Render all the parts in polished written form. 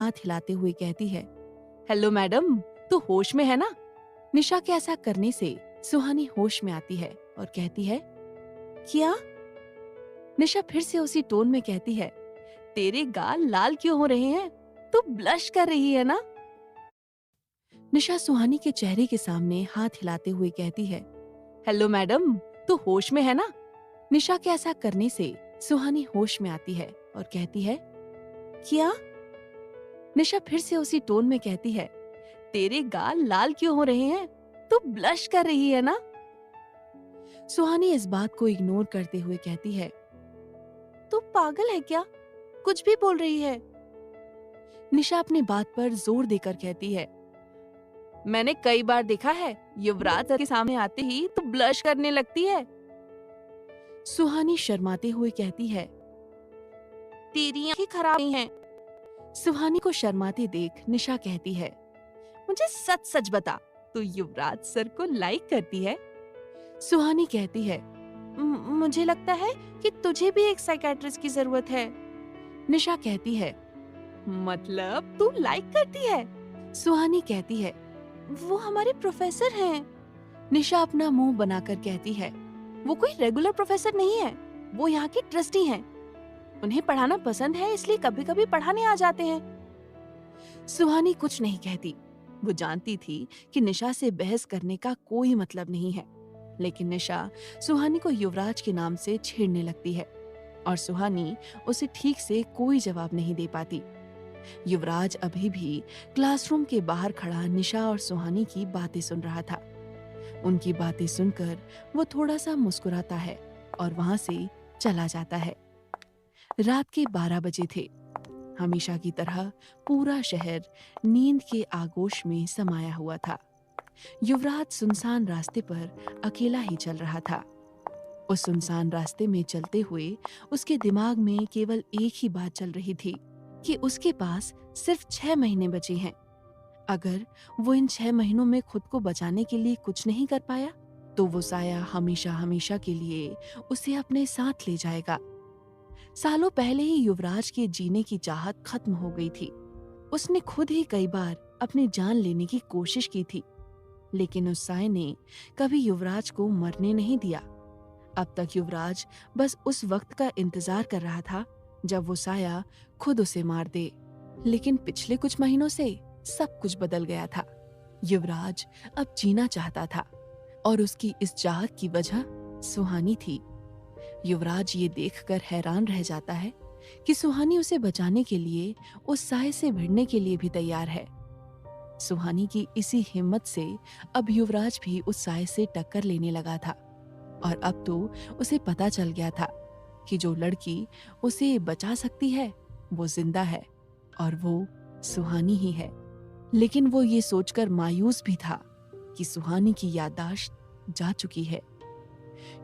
हाथ हिलाते हुए कहती है, हेलो मैडम, तू होश में है ना? निशा के ऐसा करने से सुहानी होश में आती है और कहती है, क्या? निशा फिर से उसी टोन में कहती है, तेरे गाल लाल क्यों हो रहे हैं? तू ब्लश कर रही है ना? निशा सुहानी के चेहरे के सामने हाथ हिलाते हुए कहती है, हेलो मैडम, तू होश में है ना? निशा के ऐसा करने से सुहानी होश में आती है और कहती है, क्या? निशा फिर से उसी टोन में कहती है, तेरे गाल लाल क्यों हो रहे हैं? तू ब्लश कर रही है ना? सुहानी इस बात को इग्नोर करते हुए कहती है, तू पागल है क्या? कुछ भी बोल रही है। निशा अपनी बात पर जोर देकर कहती है, मैंने कई बार देखा है, युवराज के सामने आते ही तू ब्लश करने लगती है। सुहानी शर्माते हुए कहती है, तेरी आंखें खराब नहीं हैं। सुहानी को शर्माते देख निशा कहती है, मुझे सच सच बता, तू युवराज सर को लाइक करती है? सुहानी कहती है, मुझे लगता है कि तुझे भी एक साइकियाट्रिस्ट की जरूरत है। निशा कहती है, मतलब तू लाइक करती है? सुहानी कहती है, वो हमारे प्रोफेसर हैं। निशा अपना मुंह बनाकर कहती है, वो कोई रेगुलर प्रोफेसर नहीं है, वो यहाँ के ट्रस्टी हैं। उन्हें पढ़ाना पसंद है, इसलिए कभी कभी पढ़ाने आ जाते हैं। सुहानी कुछ नहीं कहती। वो जानती थी कि निशा से बहस करने का कोई मतलब नहीं है, लेकिन निशा सुहानी को युवराज के नाम से छेड़ने लगती है और सुहानी उसे ठीक से कोई जवाब नहीं दे पाती। युवराज अभी भी क्लासरूम के बाहर खड़ा निशा और सुहानी की बातें सुन रहा था। उनकी बातें सुनकर वो थोड़ा सा मुस्कुराता है और वहां से चला जाता है। रात के 12 बजे थे। हमेशा की तरह पूरा शहर नींद के आगोश में समाया हुआ था। युवराज सुनसान रास्ते पर अकेला ही चल रहा था। उस सुनसान रास्ते में चलते हुए उसके दिमाग में केवल एक ही बात चल रही थी कि उसके पास सिर्फ 6 महीने बचे हैं। अगर वो इन 6 महीनों में खुद को बचाने के लिए कुछ नहीं कर पाया, तो वो साया हमेशा हमेशा के लिए उसे अपने साथ ले जाएगा। सालों पहले ही युवराज के जीने की चाहत खत्म हो गई थी। उसने खुद ही कई बार अपनी जान लेने की कोशिश की थी, लेकिन उस साय ने कभी युवराज को मरने नहीं दिया। अब तक युवराज बस उस वक्त का इंतजार कर रहा था जब वो साया खुद उसे मार दे। लेकिन पिछले कुछ महीनों से सब कुछ बदल गया था। युवराज अब जीना चाहता था और उसकी इस चाहत की वजह सुहानी थी। युवराज ये देखकर हैरान रह जाता है कि सुहानी उसे बचाने के लिए उस साय से भिड़ने के लिए भी तैयार है। सुहानी की इसी हिम्मत से अब युवराज भी उस साय से टक्कर लेने लगा था और अब तो उसे पता चल गया था कि जो लड़की उसे बचा सकती है वो जिंदा है और वो सुहानी ही है। लेकिन वो ये सोचकर मायूस भी था कि सुहानी की याददाश्त जा चुकी है।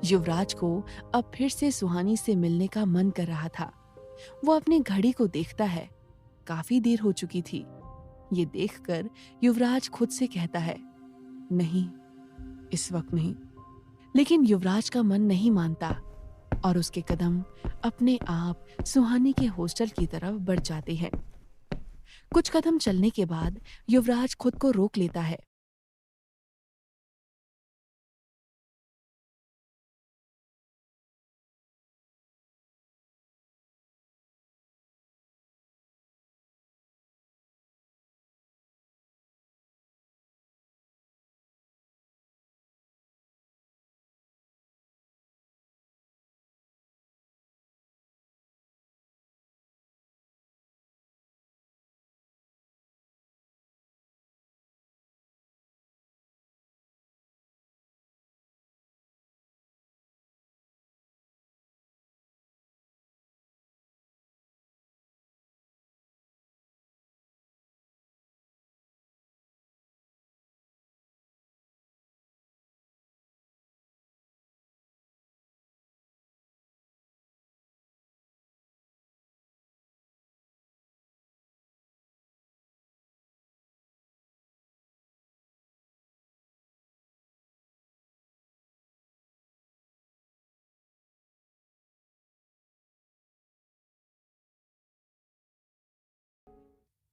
युवराज को अब फिर से सुहानी से मिलने का मन कर रहा था। वो अपनी घड़ी को देखता है, काफी देर हो चुकी थी। ये देखकर युवराज खुद से कहता है, नहीं, इस वक्त नहीं। लेकिन युवराज का मन नहीं मानता और उसके कदम अपने आप सुहानी के हॉस्टल की तरफ बढ़ जाते हैं। कुछ कदम चलने के बाद युवराज खुद को रोक लेता है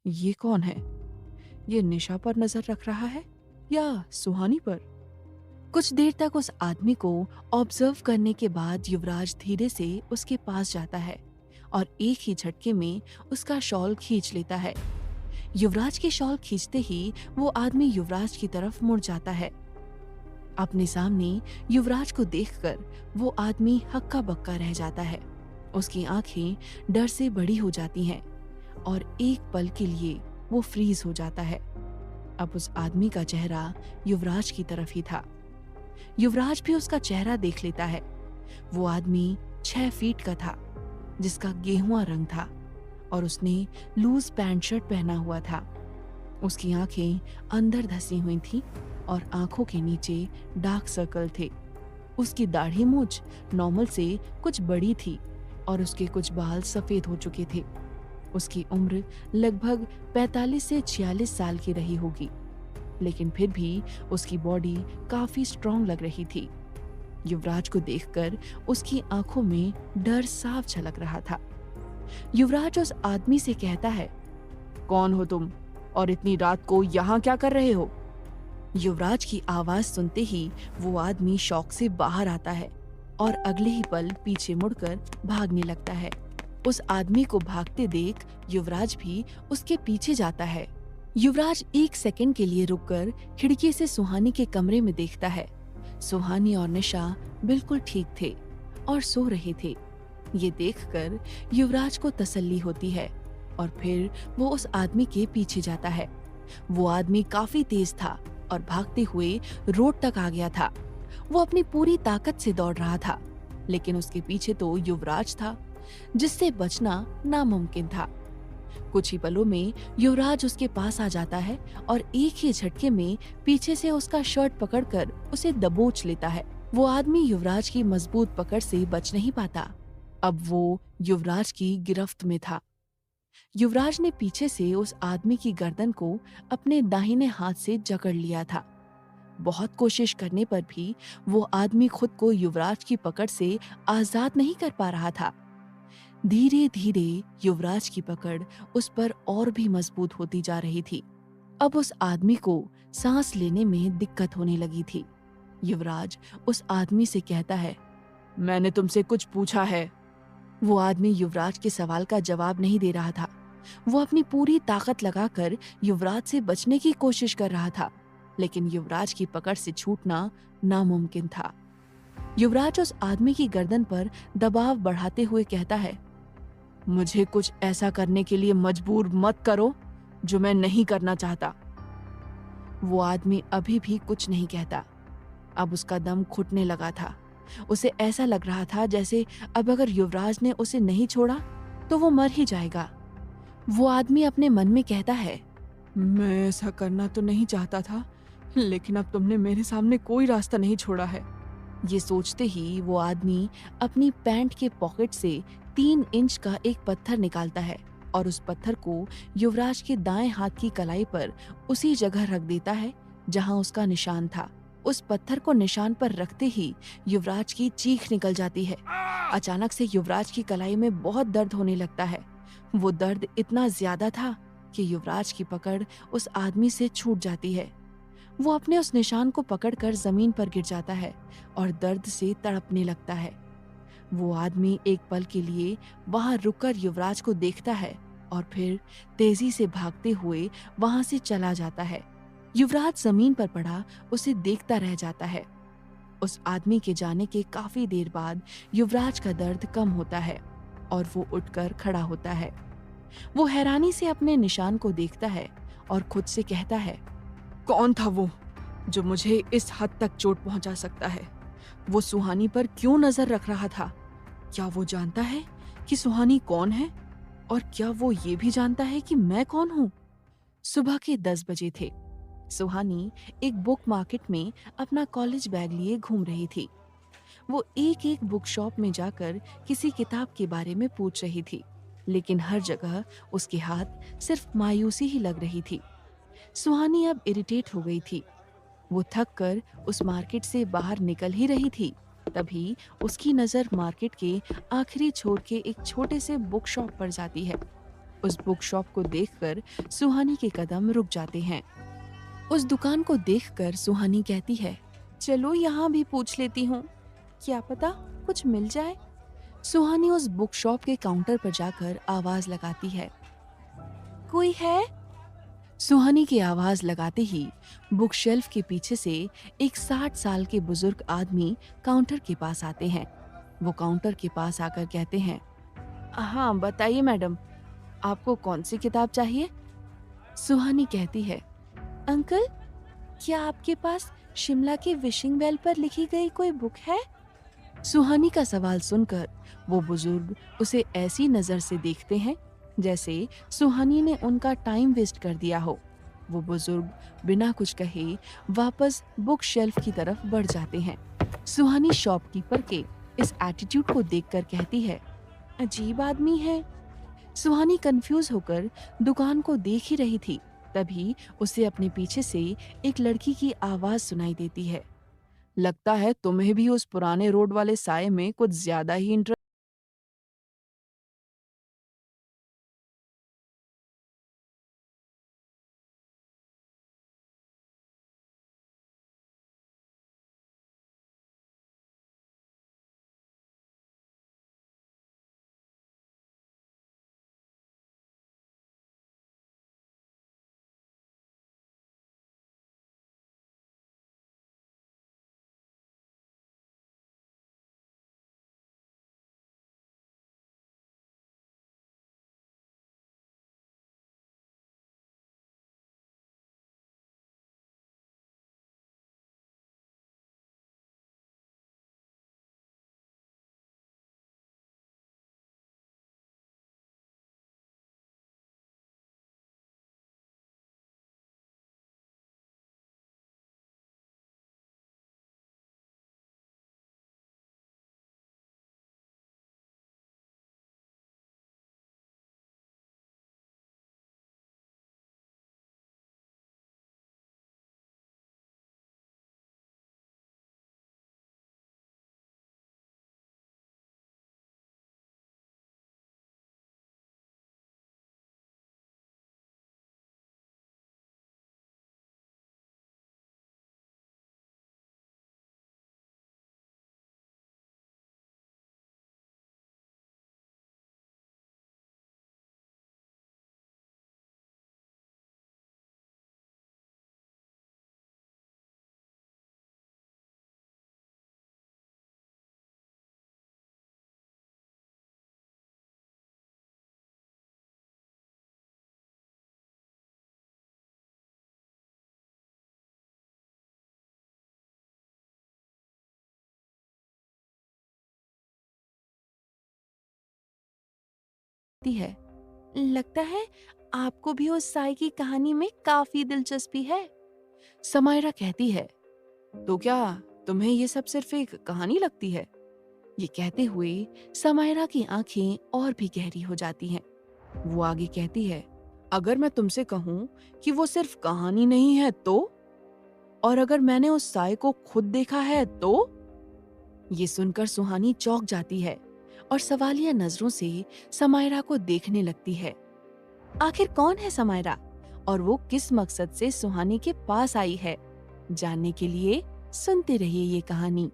ये कौन है? ये निशा पर नजर रख रहा है या सुहानी पर? कुछ देर तक उस आदमी को ऑब्जर्व करने के बाद युवराज धीरे से उसके पास जाता है और एक ही झटके में उसका शॉल खींच लेता है। युवराज की शॉल खींचते ही वो आदमी युवराज की तरफ मुड़ जाता है। अपने सामने युवराज को देखकर वो आदमी हक्का बक्का रह जाता है। उसकी आंखें डर से बड़ी हो जाती हैं और एक पल के लिए वो फ्रीज हो जाता है। अब उस आदमी का चेहरा युवराज की तरफ ही था। युवराज भी उसका चेहरा देख लेता है। वो आदमी 6 फीट का था, जिसका गेहुआ रंग था और उसने लूज पैंट शर्ट पहना हुआ था। उसकी आंखें अंदर धसी हुई थीं और आंखों के नीचे डार्क सर्कल थे। उसकी दाढ़ी मूंछ नॉर्मल से कुछ बड़ी थी और उसके कुछ बाल सफेद हो चुके थे। उसकी उम्र लगभग 45 से 46 साल की रही होगी, लेकिन फिर भी उसकी बॉडी काफी स्ट्रांग लग रही थी। युवराज को देखकर उसकी आंखों में डर साफ झलक रहा था। युवराज उस आदमी से कहता है, कौन हो तुम और इतनी रात को यहाँ क्या कर रहे हो? युवराज की आवाज सुनते ही वो आदमी शॉक से बाहर आता है और अगले ही पल पीछे मुड़कर भागने लगता है। उस आदमी को भागते देख युवराज भी उसके पीछे जाता है। युवराज एक सेकंड के लिए रुककर खिड़की से सुहानी के कमरे में देखता है। सुहानी और निशा बिल्कुल ठीक थे और सो रहे थे। ये देखकर युवराज को तसल्ली होती है और फिर वो उस आदमी के पीछे जाता है। वो आदमी काफी तेज था और भागते हुए रोड तक आ गया था। वो अपनी पूरी ताकत से दौड़ रहा था, लेकिन उसके पीछे तो युवराज था, जिससे बचना नामुमकिन था। कुछ ही पलों में युवराज उसके पास आ जाता है और एक ही झटके में पीछे से उसका शर्ट पकड़कर उसे दबोच लेता है। वो आदमी युवराज की मजबूत पकड़ से बच नहीं पाता। अब वो युवराज की गिरफ्त में था। युवराज ने पीछे से उस आदमी की गर्दन को अपने दाहिने हाथ से जकड़ लिया था। बहुत कोशिश करने पर भी वो आदमी खुद को युवराज की पकड़ से आजाद नहीं कर पा रहा था। धीरे धीरे युवराज की पकड़ उस पर और भी मजबूत होती जा रही थी। अब उस आदमी को सांस लेने में दिक्कत होने लगी थी। युवराज उस आदमी से कहता है, मैंने तुमसे कुछ पूछा है। वो आदमी युवराज के सवाल का जवाब नहीं दे रहा था। वो अपनी पूरी ताकत लगाकर युवराज से बचने की कोशिश कर रहा था, लेकिन युवराज की पकड़ से छूटना नामुमकिन था। युवराज उस आदमी की गर्दन पर दबाव बढ़ाते हुए कहता है, मुझे कुछ ऐसा करने के लिए मजबूर मत करो जो मैं नहीं करना चाहता। वो आदमी अभी भी कुछ नहीं कहता। अब उसका दम घुटने लगा था। उसे ऐसा लग रहा था जैसे अब अगर युवराज ने उसे नहीं छोड़ा तो वो मर ही जाएगा। वो आदमी अपने मन में कहता है, मैं ऐसा करना तो नहीं चाहता था, लेकिन अब तुमने मेरे सामने कोई रास्ता नहीं छोड़ा है। ये सोचते ही वो आदमी अपनी पैंट के पॉकेट से 3 इंच का एक पत्थर निकालता है और उस पत्थर को युवराज के दाएं हाथ की कलाई पर उसी जगह रख देता है जहां उसका निशान था। उस पत्थर को निशान पर रखते ही युवराज की चीख निकल जाती है। अचानक से युवराज की कलाई में बहुत दर्द होने लगता है। वो दर्द इतना ज्यादा था कि युवराज की पकड़ उस आदमी से छूट जाती है। वो अपने उस निशान को पकड़कर जमीन पर गिर जाता है और दर्द से तड़पने लगता है। वो आदमी एक पल के लिए वहां रुककर युवराज को देखता है और फिर तेजी से भागते हुए वहां से चला जाता है। युवराज जमीन पर पड़ा उसे देखता रह जाता है। उस आदमी के जाने के काफी देर बाद युवराज का दर्द कम होता है और वो उठकर खड़ा होता है। वो हैरानी से अपने निशान को देखता है और खुद से कहता है, कौन था वो जो मुझे इस हद तक चोट पहुंचा सकता है? वो सुहानी पर क्यों नजर रख रहा था? क्या वो जानता है कि सुहानी कौन है? और क्या वो ये भी जानता है कि मैं कौन हूँ? सुबह के 10 बजे थे। सुहानी एक बुक मार्केट में अपना कॉलेज बैग लिए घूम रही थी। वो एक एक बुक शॉप में जाकर किसी किताब के बारे में पूछ रही थी, लेकिन हर जगह उसके हाथ सिर्फ मायूसी ही लग रही थी। सुहानी अब इरिटेट हो गई थी। वो थक कर उस मार्केट से बाहर निकल ही रही थी, तभी उसकी नजर मार्केट के आखिरी छोर के एक छोटे से बुक शॉप पर जाती है। उस बुक शॉप को देखकर सुहानी के कदम रुक जाते हैं। उस दुकान को देखकर सुहानी कहती है, चलो यहाँ भी पूछ लेती हूँ, क्या पता कुछ मिल जाए। सुहानी उस बुक शॉप के काउंटर पर जाकर आवाज लगाती है, कोई है? सुहानी की आवाज लगाते ही बुक शेल्फ के पीछे से एक 60 साल के बुजुर्ग आदमी काउंटर के पास आते हैं। वो काउंटर के पास आकर कहते हैं, हाँ बताइए मैडम, आपको कौन सी किताब चाहिए? सुहानी कहती है, अंकल, क्या आपके पास शिमला के विशिंग वेल पर लिखी गई कोई बुक है? सुहानी का सवाल सुनकर वो बुजुर्ग उसे ऐसी नजर से देखते हैं जैसे सुहानी ने उनका टाइम वेस्ट कर दिया हो। वो बुजुर्ग बिना कुछ कहे वापस बुक शेल्फ की तरफ बढ़ जाते हैं। सुहानी शॉपकीपर के इस एटीट्यूड को देखकर कहती है, अजीब आदमी है। सुहानी कंफ्यूज होकर दुकान को देख ही रही थी, तभी उसे अपने पीछे से एक लड़की की आवाज सुनाई देती है, लगता है तुम्हें भी उस पुराने रोड वाले साये में कुछ ज्यादा ही इंटरेस्ट। है, लगता है आपको भी उस साई की कहानी में काफी दिलचस्पी है। समायरा कहती है, तो क्या तुम्हें ये सब सिर्फ एक कहानी लगती है? ये कहते हुए समायरा की आंखें और भी गहरी हो जाती हैं। वो आगे कहती है, अगर मैं तुमसे कहूं कि वो सिर्फ कहानी नहीं है तो? और अगर मैंने उस साय को खुद देखा है तो? ये सुनकर सुहानी चौंक जाती है और सवालिया नजरों से समायरा को देखने लगती है। आखिर कौन है समायरा और वो किस मकसद से सुहानी के पास आई है? जानने के लिए सुनते रहिए ये कहानी।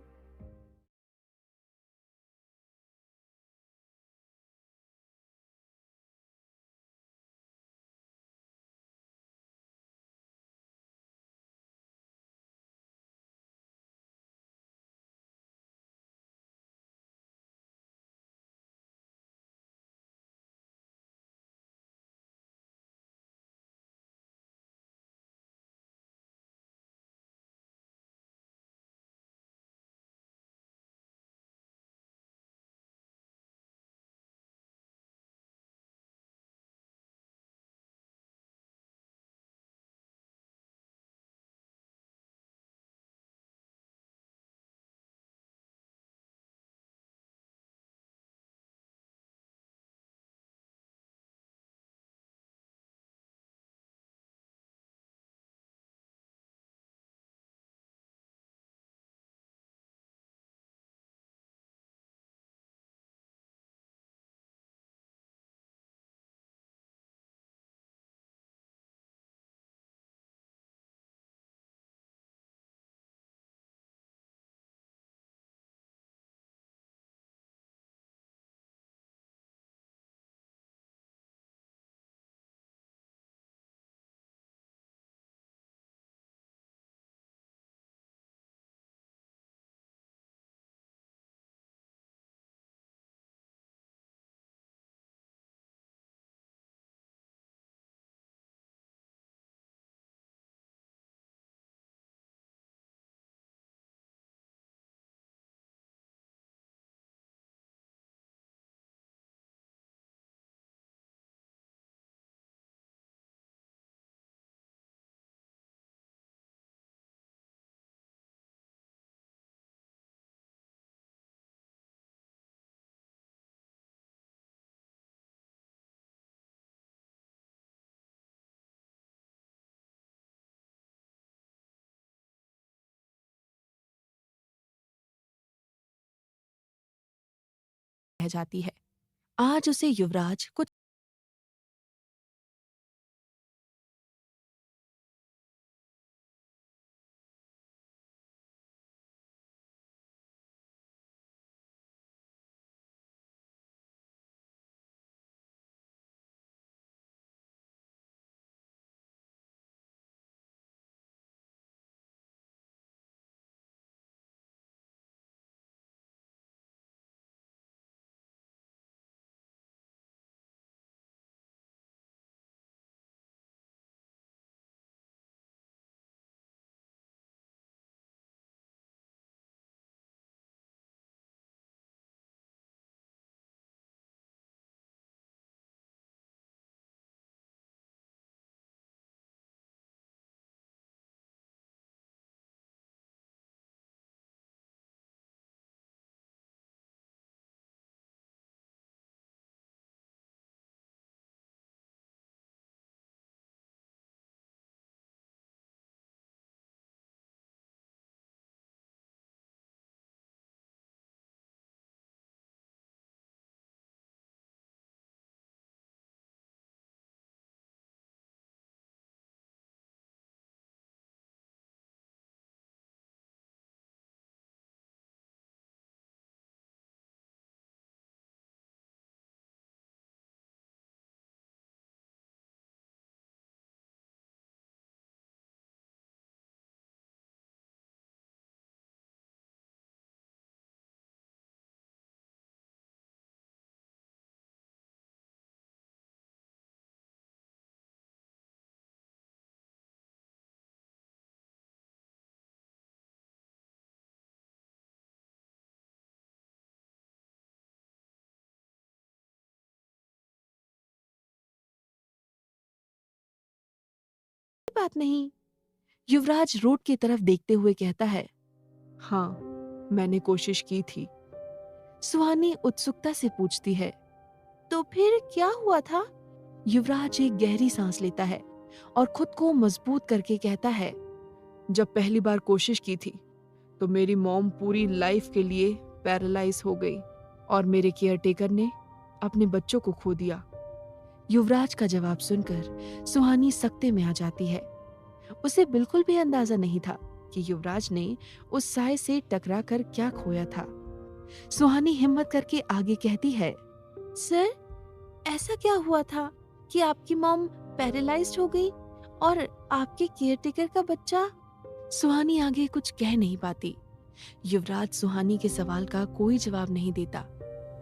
रह जाती है। आज उसे युवराज कुछ बात नहीं। युवराज रोड की तरफ देखते हुए कहता है, हाँ, मैंने कोशिश की थी। सुहानी उत्सुकता से पूछती है, तो फिर क्या हुआ था? युवराज एक गहरी सांस लेता है और खुद को मजबूत करके कहता है, जब पहली बार कोशिश की थी तो मेरी मॉम पूरी लाइफ के लिए पैरालाइज हो गई और मेरे केयरटेकर ने अपने बच्चों को खो दिया। युवराज का जवाब सुनकर सुहानी सकते में आ जाती है। उसे बिल्कुल भी अंदाजा नहीं था कि युवराज ने उस साय से टकरा कर क्या खोया था। सुहानी हिम्मत करके आगे कहती है, सर, ऐसा क्या हुआ था कि आपकी मॉम पैरालाइज्ड हो गई और आपके केयरटेकर का बच्चा? सुहानी आगे कुछ कह नहीं पाती। युवराज सुहानी के सवाल का कोई जवाब नहीं देता।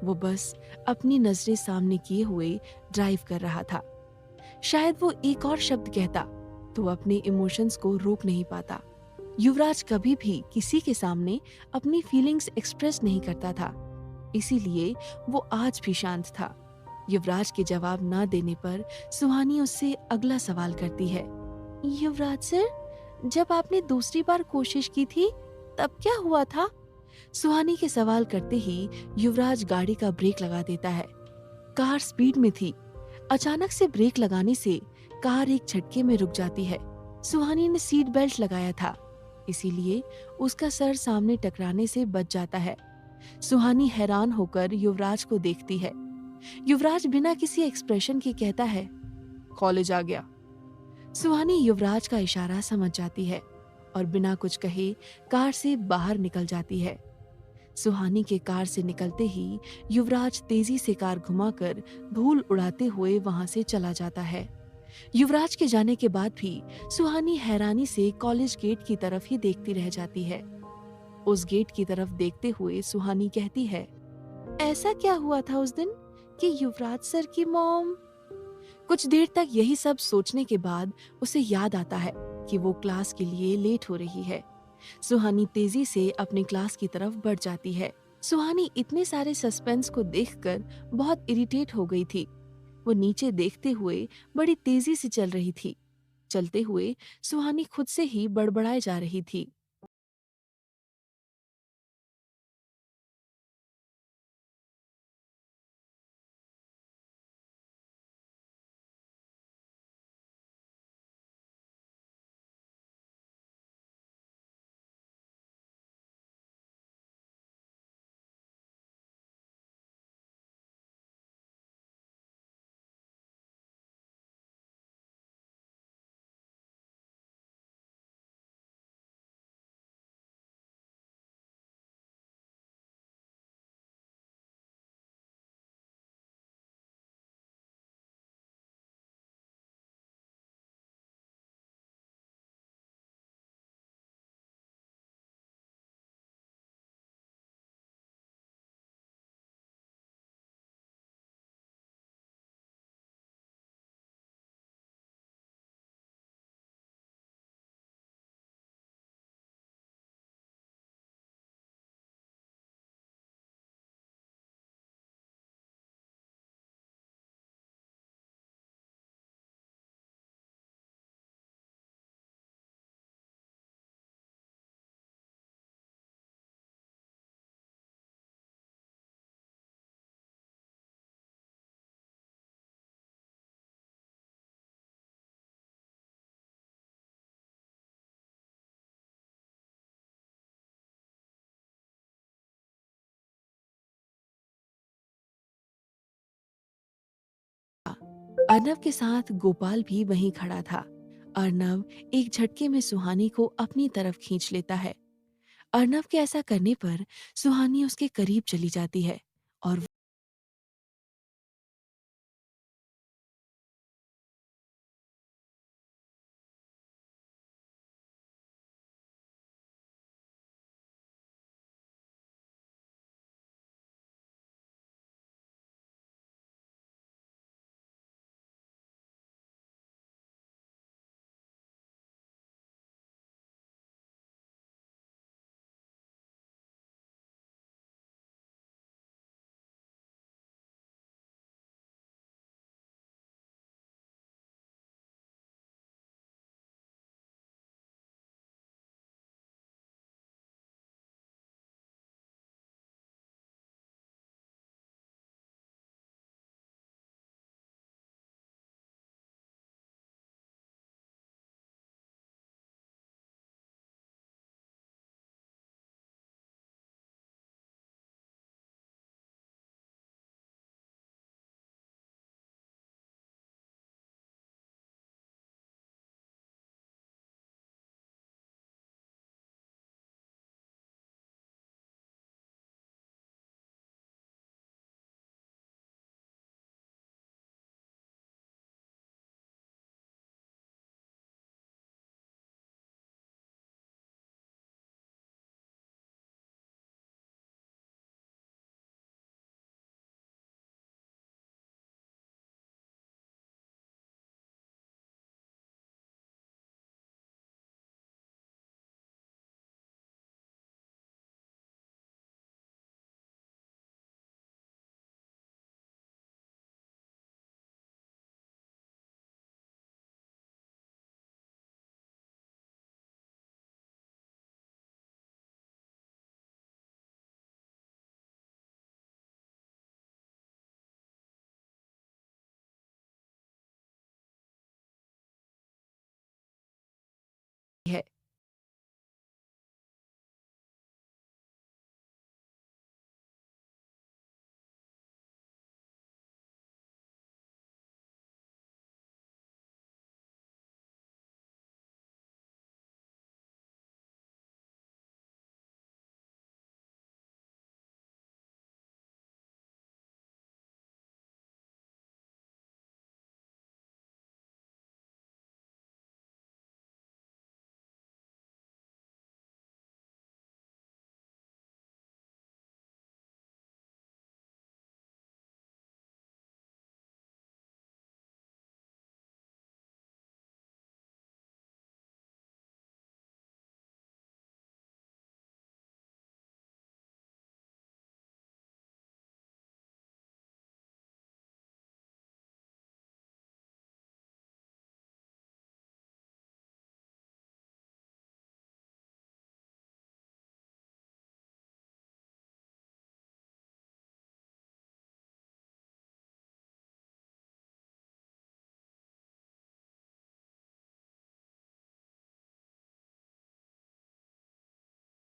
वो बस अपनी नजरें सामने किए हुए ड्राइव कर रहा था। शायद वो एक और शब्द कहता तो अपने इमोशंस को रोक नहीं पाता। युवराज कभी भी किसी के सामने अपनी फीलिंग्स एक्सप्रेस नहीं करता था, इसीलिए वो आज भी शांत था। युवराज के जवाब ना देने पर सुहानी उससे अगला सवाल करती है, युवराज सर, जब आपने दूसरी बार कोशिश की थी तब क्या हुआ था? सुहानी के सवाल करते ही युवराज गाड़ी का ब्रेक लगा देता है। कार स्पीड में थी। अचानक से ब्रेक लगाने से कार एक झटके में रुक जाती है। सुहानी ने सीट बेल्ट लगाया था, इसीलिए उसका सर सामने टकराने से बच जाता है। सुहानी हैरान होकर युवराज को देखती है। युवराज बिना किसी एक्सप्रेशन के कहता है, कॉलेज आ गया। सुहानी युवराज का इशारा समझ जाती है और बिना कुछ कहे कार से बाहर निकल जाती है। सुहानी के कार से निकलते ही युवराज तेजी से कार घुमाकर धूल उड़ाते हुए वहां से चला जाता है। युवराज के जाने के बाद भी सुहानी हैरानी से कॉलेज गेट की तरफ ही देखती रह जाती है। उस गेट की तरफ देखते हुए सुहानी कहती है, ऐसा क्या हुआ था उस दिन कि युवराज सर की मॉम? कुछ देर तक यही सब सोचने के बाद उसे याद आता है कि वो क्लास के लिए लेट हो रही है। सुहानी तेजी से अपने क्लास की तरफ बढ़ जाती है। सुहानी इतने सारे सस्पेंस को देखकर बहुत इरिटेट हो गई थी। वो नीचे देखते हुए बड़ी तेजी से चल रही थी। चलते हुए सुहानी खुद से ही बड़बड़ाए जा रही थी। अर्नव के साथ गोपाल भी वहीं खड़ा था। अर्नव एक झटके में सुहानी को अपनी तरफ खींच लेता है। अर्नव के ऐसा करने पर सुहानी उसके करीब चली जाती है और है।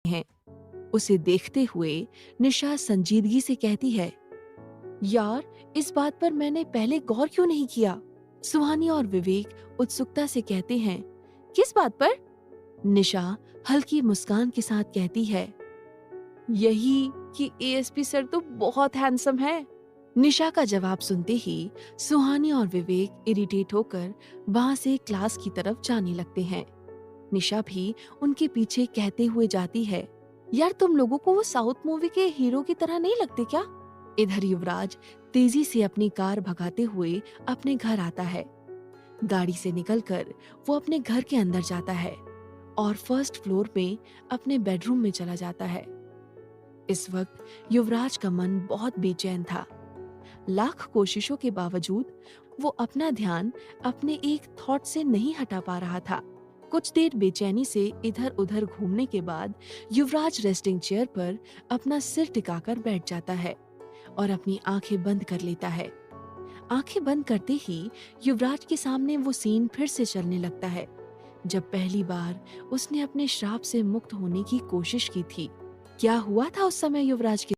हैं। उसे देखते हुए निशा संजीदगी से कहती है, यार, इस बात पर मैंने पहले गौर क्यों नहीं किया? सुहानी और विवेक उत्सुकता से कहते हैं, किस बात पर? निशा हल्की मुस्कान के साथ कहती है, यही कि एएसपी सर तो बहुत हैंडसम है। निशा का जवाब सुनते ही सुहानी और विवेक इरिटेट होकर वहां से क्लास की तरफ जाने लगते हैं। निशा भी उनके पीछे कहते हुए जाती है, यार, तुम लोगों को वो साउथ मूवी के हीरो की तरह नहीं लगते क्या? इधर युवराज तेजी से अपनी कार भगाते हुए अपने घर आता है। गाड़ी से निकलकर वो अपने घर के अंदर जाता है और फर्स्ट फ्लोर में अपने बेडरूम में चला जाता है। इस वक्त युवराज का मन बहुत बेचैन था। लाख कोशिशों के बावजूद वो अपना ध्यान अपने एक थॉट से नहीं हटा पा रहा था। कुछ देर बेचैनी से इधर उधर घूमने के बाद युवराज रेस्टिंग चेयर पर अपना सिर टिकाकर बैठ जाता है और अपनी आंखें बंद कर लेता है। आंखें बंद करते ही युवराज के सामने वो सीन फिर से चलने लगता है, जब पहली बार उसने अपने श्राप से मुक्त होने की कोशिश की थी। क्या हुआ था उस समय युवराज के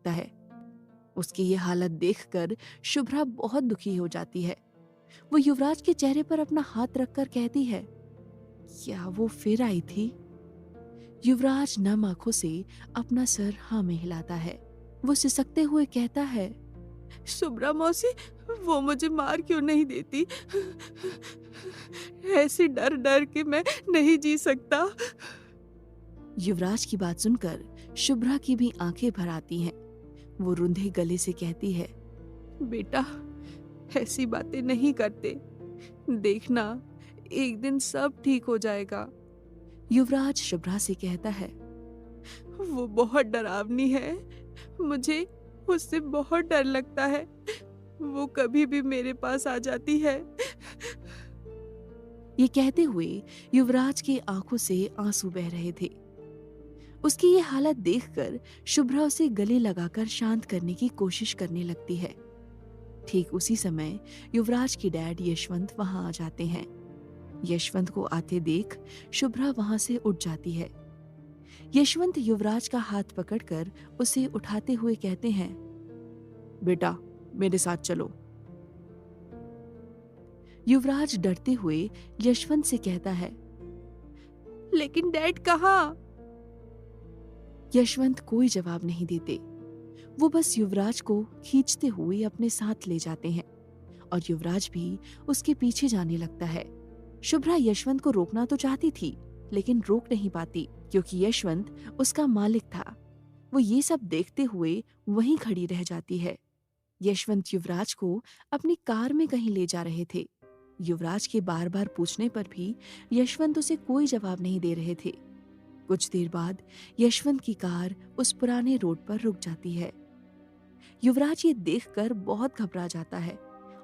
लगता है। उसकी ये हालत देखकर शुभ्रा बहुत दुखी हो जाती है। वो युवराज के चेहरे पर अपना हाथ रखकर कहती है, क्या वो फिर आई थी? युवराज नम आंखों से अपना सर हाँ में हिलाता है। वो सिसकते हुए कहता है, शुभ्रा मौसी, वो मुझे मार क्यों नहीं देती? ऐसे डर डर के मैं नहीं जी सकता। युवराज की बात सुनकर शुभ्रा की भी आंखें भर आती हैं। वो रुंधे गले से कहती है, बेटा, ऐसी बातें नहीं करते। देखना, एक दिन सब ठीक हो जाएगा। युवराज शुभ्रा से कहता है, वो बहुत डरावनी है, मुझे उससे बहुत डर लगता है। वो कभी भी मेरे पास आ जाती है। ये कहते हुए युवराज की आंखों से आंसू बह रहे थे। उसकी ये हालत देखकर शुभ्रा उसे गले लगाकर शांत करने की कोशिश करने लगती है। ठीक उसी समय युवराज की डैड यशवंत वहां आ जाते हैं। यशवंत को आते देख शुभ्रा वहां से उठ जाती है। यशवंत युवराज का हाथ पकड़कर उसे उठाते हुए कहते हैं, बेटा, मेरे साथ चलो। युवराज डरते हुए यशवंत से कहता है, लेकिन डैड कहाँ? यशवंत कोई जवाब नहीं देते। वो बस युवराज को खींचते हुए अपने साथ ले जाते हैं और युवराज भी उसके पीछे जाने लगता है। शुभ्रा यशवंत को रोकना तो चाहती थी, लेकिन रोक नहीं पाती क्योंकि यशवंत उसका मालिक था। वो ये सब देखते हुए वहीं खड़ी रह जाती है। यशवंत युवराज को अपनी कार में कहीं ले जा रहे थे। युवराज के बार बार पूछने पर भी यशवंत उसे कोई जवाब नहीं दे रहे थे। कुछ देर बाद यशवंत की कार उस पुराने रोड पर रुक जाती है। युवराज ये देखकर बहुत घबरा जाता है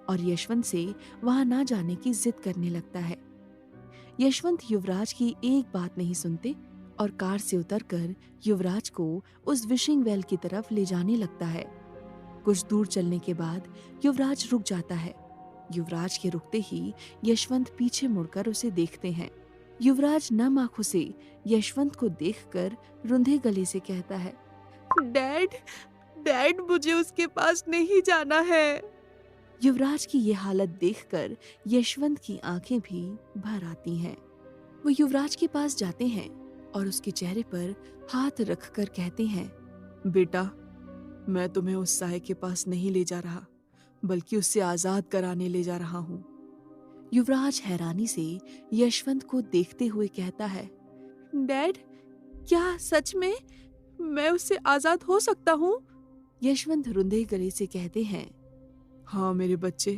और यशवंत से वहां ना जाने की जिद करने लगता है। यशवंत युवराज की एक बात नहीं सुनते और कार से उतरकर युवराज को उस विशिंग वेल की तरफ ले जाने लगता है। कुछ दूर चलने के बाद युवराज रुक जाता है। युवराज के रुकते ही यशवंत पीछे मुड़कर उसे देखते हैं। युवराज नम आंखों से यशवंत को देखकर रुंधे गले से कहता है, डैड, डैड, मुझे उसके पास नहीं जाना है। युवराज की ये हालत देखकर यशवंत की आंखें भी भर आती हैं। वो युवराज के पास जाते हैं और उसके चेहरे पर हाथ रखकर कहते हैं, बेटा, मैं तुम्हें उस साये के पास नहीं ले जा रहा, बल्कि उससे आजाद कराने ले जा रहा हूँ। युवराज हैरानी से यशवंत को देखते हुए कहता है, डैड, क्या सच में मैं उससे आजाद हो सकता हूँ? यशवंत रुंधे गले से कहते हैं, हाँ मेरे बच्चे,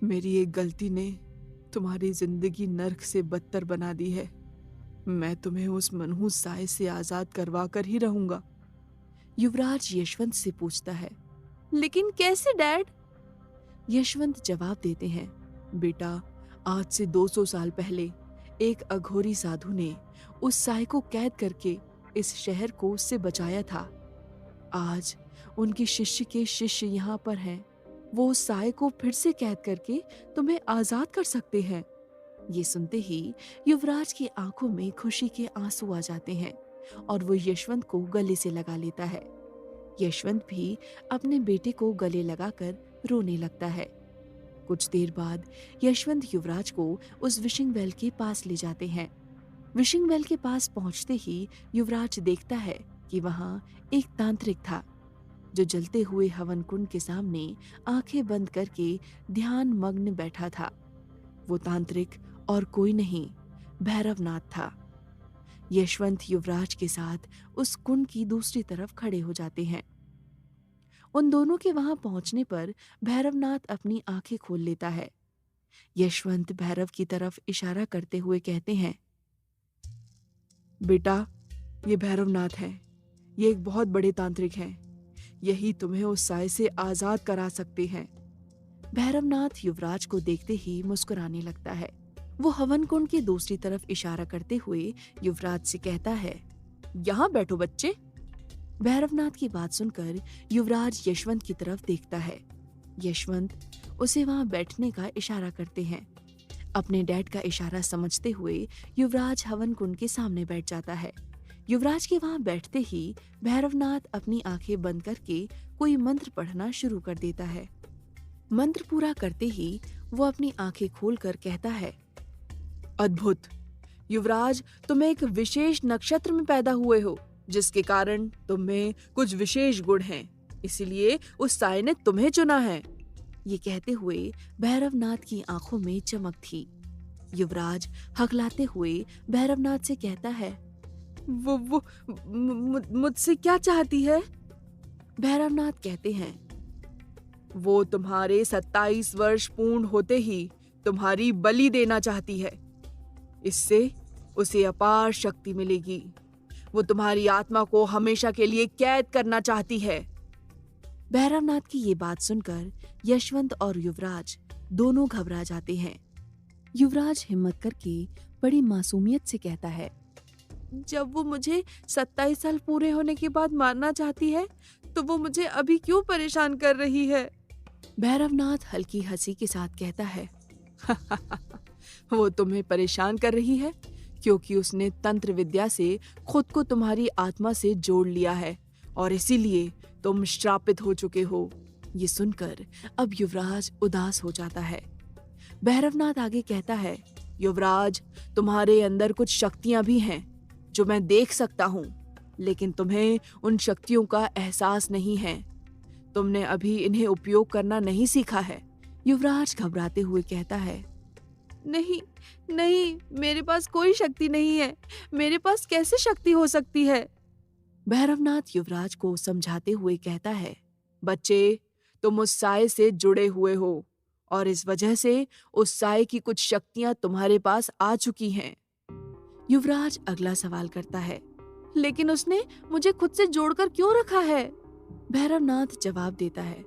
मेरी एक गलती ने तुम्हारी जिंदगी नर्क से बदतर बना दी है। मैं तुम्हें उस मनहूस साये से आजाद करवा कर ही रहूंगा। युवराज यशवंत से पूछता है, लेकिन कैसे डैड? यशवंत जवाब देते हैं, बेटा, आज से 200 साल पहले एक अघोरी साधु ने उस साये को कैद करके इस शहर को उससे बचाया था। आज उनके शिष्य के शिष्य यहाँ पर हैं। वो उस साये को फिर से कैद करके तुम्हें आजाद कर सकते हैं। ये सुनते ही युवराज की आंखों में खुशी के आंसू आ जाते हैं और वो यशवंत को गले से लगा लेता है। यशवंत भी अपने बेटे को गले लगाकर रोने लगता है। कुछ देर बाद यशवंत युवराज को उस विशिंग वेल के पास ले जाते हैं। विशिंग वेल के पास पहुंचते ही युवराज देखता है कि वहां एक तांत्रिक था जो जलते हुए हवन कुंड के सामने आंखें बंद करके ध्यान मग्न बैठा था। वो तांत्रिक और कोई नहीं, भैरवनाथ था। यशवंत युवराज के साथ उस कुंड की दूसरी तरफ खड़े हो जाते हैं। उन दोनों के वहां पहुंचने पर भैरवनाथ अपनी आंखें खोल लेता है। यशवंत भैरव की तरफ इशारा करते हुए कहते हैं, बेटा, ये भैरवनाथ है। ये एक बहुत बड़े तांत्रिक हैं। यही तुम्हें उस साये से आजाद करा सकते हैं। भैरवनाथ युवराज को देखते ही मुस्कुराने लगता है। वो हवन कुंड की दूसरी तरफ इशारा करते हुए युवराज से कहता है, यहाँ बैठो बच्चे। भैरवनाथ की बात सुनकर युवराज यशवंत की तरफ देखता है। यशवंत उसे वहां बैठने का इशारा करते हैं। अपने डैड का इशारा समझते हुए युवराज हवन कुंड के सामने बैठ जाता है। युवराज के वहां बैठते ही भैरवनाथ अपनी आंखें बंद करके कोई मंत्र पढ़ना शुरू कर देता है। मंत्र पूरा करते ही वो अपनी आंखें खोलकर कहता है, अद्भुत! युवराज, तुम एक विशेष नक्षत्र में पैदा हुए हो, जिसके कारण तुम में कुछ विशेष गुण हैं। इसीलिए उस साए ने तुम्हें चुना है। ये कहते हुए भैरवनाथ की आंखों में चमक थी। युवराज हकलाते हुए भैरवनाथ से कहता है, वो मुझसे क्या चाहती है? भैरवनाथ कहते हैं, वो तुम्हारे 27 वर्ष पूर्ण होते ही तुम्हारी बलि देना चाहती है। इससे उसे अपार शक्ति मिलेगी। वो तुम्हारी आत्मा को हमेशा के लिए कैद करना चाहती है। भैरवनाथ की ये बात सुनकर यशवंत और युवराज दोनों घबरा जाते हैं। युवराज हिम्मत करके बड़ी मासूमियत से कहता है, जब वो मुझे 27 साल पूरे होने के बाद मारना चाहती है, तो वो मुझे अभी क्यों परेशान कर रही है? भैरवनाथ हल्की हंसी के साथ कहता है, वो तुम्हें परेशान कर रही है क्योंकि उसने तंत्र विद्या से खुद को तुम्हारी आत्मा से जोड़ लिया है और इसीलिए तुम श्रापित हो चुके हो। ये सुनकर अब युवराज उदास हो जाता है। भैरवनाथ आगे कहता है, युवराज, तुम्हारे अंदर कुछ शक्तियां भी हैं जो मैं देख सकता हूँ, लेकिन तुम्हें उन शक्तियों का एहसास नहीं है। तुमने अभी इन्हें उपयोग करना नहीं सीखा है। युवराज घबराते हुए कहता है, नहीं नहीं, मेरे पास कोई शक्ति नहीं है। मेरे पास कैसे शक्ति हो सकती है? भैरवनाथ युवराज को समझाते हुए कहता है, बच्चे, तुम उस साए से जुड़े हुए हो और इस वजह से उस साए की कुछ शक्तियां तुम्हारे पास आ चुकी हैं। युवराज अगला सवाल करता है, लेकिन उसने मुझे खुद से जोड़कर क्यों रखा है? भैरवनाथ जवाब देता है,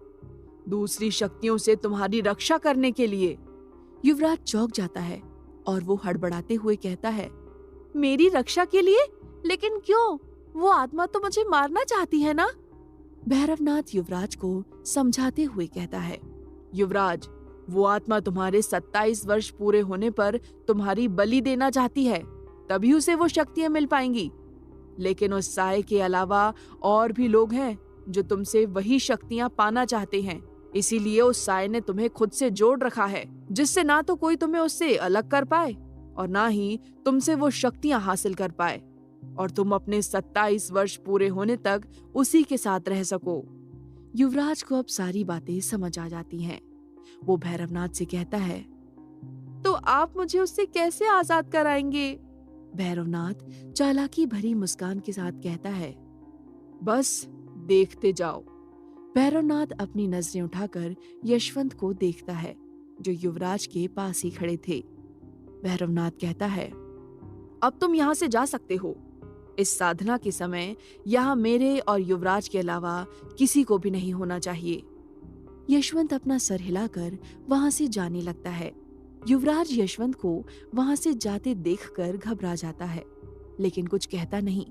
दूसरी शक्तियों से तुम्हारी रक्षा करने के लिए। युवराज चौंक जाता है और वो हड़बड़ाते हुए कहता है, मेरी रक्षा के लिए? लेकिन क्यों? वो आत्मा तो मुझे मारना चाहती है ना? भैरवनाथ युवराज को समझाते हुए कहता है, युवराज, वो आत्मा तुम्हारे 27 वर्ष पूरे होने पर तुम्हारी बलि देना चाहती है, तभी उसे वो शक्तियां मिल पाएंगी। लेकिन उस साए के अलावा और भी लोग हैं जो तुमसे वही शक्तियां पाना चाहते हैं। इसीलिए उस साए ने तुम्हें खुद से जोड़ रखा है, जिससे ना तो कोई तुम्हें उससे अलग कर पाए और ना ही तुमसे वो शक्तियां हासिल कर पाए और तुम अपने 27 वर्ष पूरे होने तक उसी के साथ रह सको। युवराज को अब सारी बातें समझ आ जाती हैं। वो भैरवनाथ से कहता है, तो आप मुझे उससे कैसे आजाद कराएंगे? भैरवनाथ चालाकी भरी मुस्कान के साथ कहता है, बस देखते जाओ। भैरवनाथ अपनी नजरें उठाकर यशवंत को देखता है, जो युवराज के पास ही खड़े थे। भैरवनाथ कहता है, अब तुम यहाँ से जा सकते हो। इस साधना के समय यहाँ मेरे और युवराज के अलावा किसी को भी नहीं होना चाहिए। यशवंत अपना सर हिलाकर वहां से जाने लगता है। युवराज यशवंत को वहां से जाते देखकर घबरा जाता है, लेकिन कुछ कहता नहीं।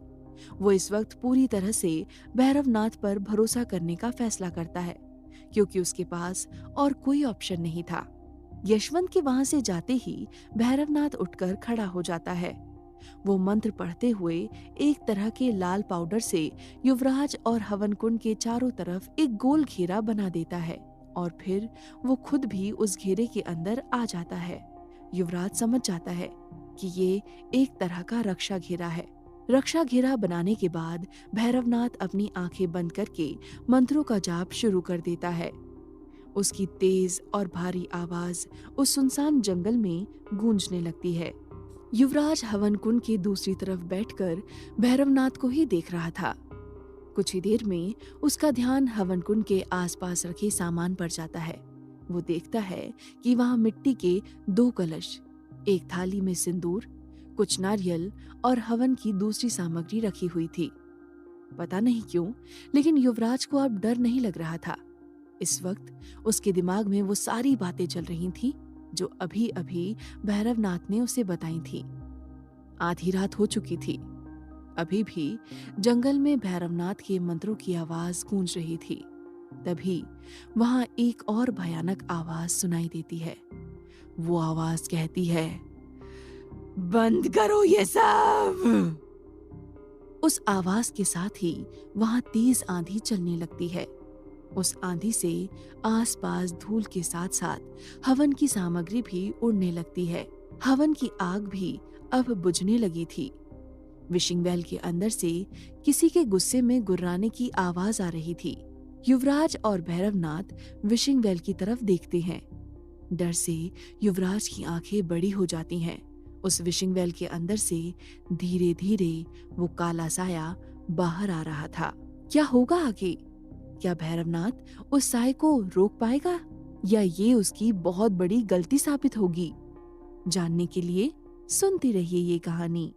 वो इस वक्त पूरी तरह से भैरवनाथ पर भरोसा करने का फैसला करता है, क्योंकि उसके पास और कोई ऑप्शन नहीं था। यशवंत के वहां से जाते ही भैरवनाथ उठकर खड़ा हो जाता है। वो मंत्र पढ़ते हुए एक तरह के लाल पाउडर से युवराज और हवन कुंड के चारों तरफ एक गोल घेरा बना देता है और फिर वो खुद भी उस घेरे के अंदर आ जाता है। युवराज समझ जाता है कि ये एक तरह का रक्षा घेरा है। रक्षा घेरा बनाने के बाद भैरवनाथ अपनी आंखें बंद करके मंत्रों का जाप शुरू कर देता है। उसकी तेज और भारी आवाज उस सुनसान जंगल में गूंजने लगती है। युवराज हवन कुंड की दूसरी तरफ बैठकर भैरवनाथ को ही देख रहा था। कुछ ही देर में उसका ध्यान हवन कुंड के आसपास रखे सामान पर जाता है। वो देखता है कि वहां मिट्टी के 2 कलश, एक थाली में सिंदूर, कुछ नारियल और हवन की दूसरी सामग्री रखी हुई थी। पता नहीं क्यों, लेकिन युवराज को अब डर नहीं लग रहा था। इस वक्त उसके दिमाग में वो सारी बातें चल रही थीं जो अभी अभी भैरवनाथ ने उसे बताई थी। आधी रात हो चुकी थी। अभी भी जंगल में भैरवनाथ के मंत्रों की आवाज गूंज रही थी। तभी वहां एक और भयानक आवाज सुनाई देती है। वो आवाज कहती है, बंद करो ये सब। उस आवाज के साथ ही वहां तेज आंधी चलने लगती है। उस आंधी से आसपास धूल के साथ साथ हवन की सामग्री भी उड़ने लगती है। हवन की आग भी अब बुझने लगी थी। विशिंग वेल के अंदर से किसी के गुस्से में गुर्राने की आवाज आ रही थी। युवराज और भैरवनाथ विशिंग वेल की तरफ देखते हैं। डर से युवराज की आंखें बड़ी हो जाती हैं। उस विशिंग वेल के अंदर से धीरे धीरे वो काला साया बाहर आ रहा था। क्या होगा आगे? क्या भैरवनाथ उस साय को रोक पाएगा या ये उसकी बहुत बड़ी गलती साबित होगी? जानने के लिए सुनते रहिए ये कहानी।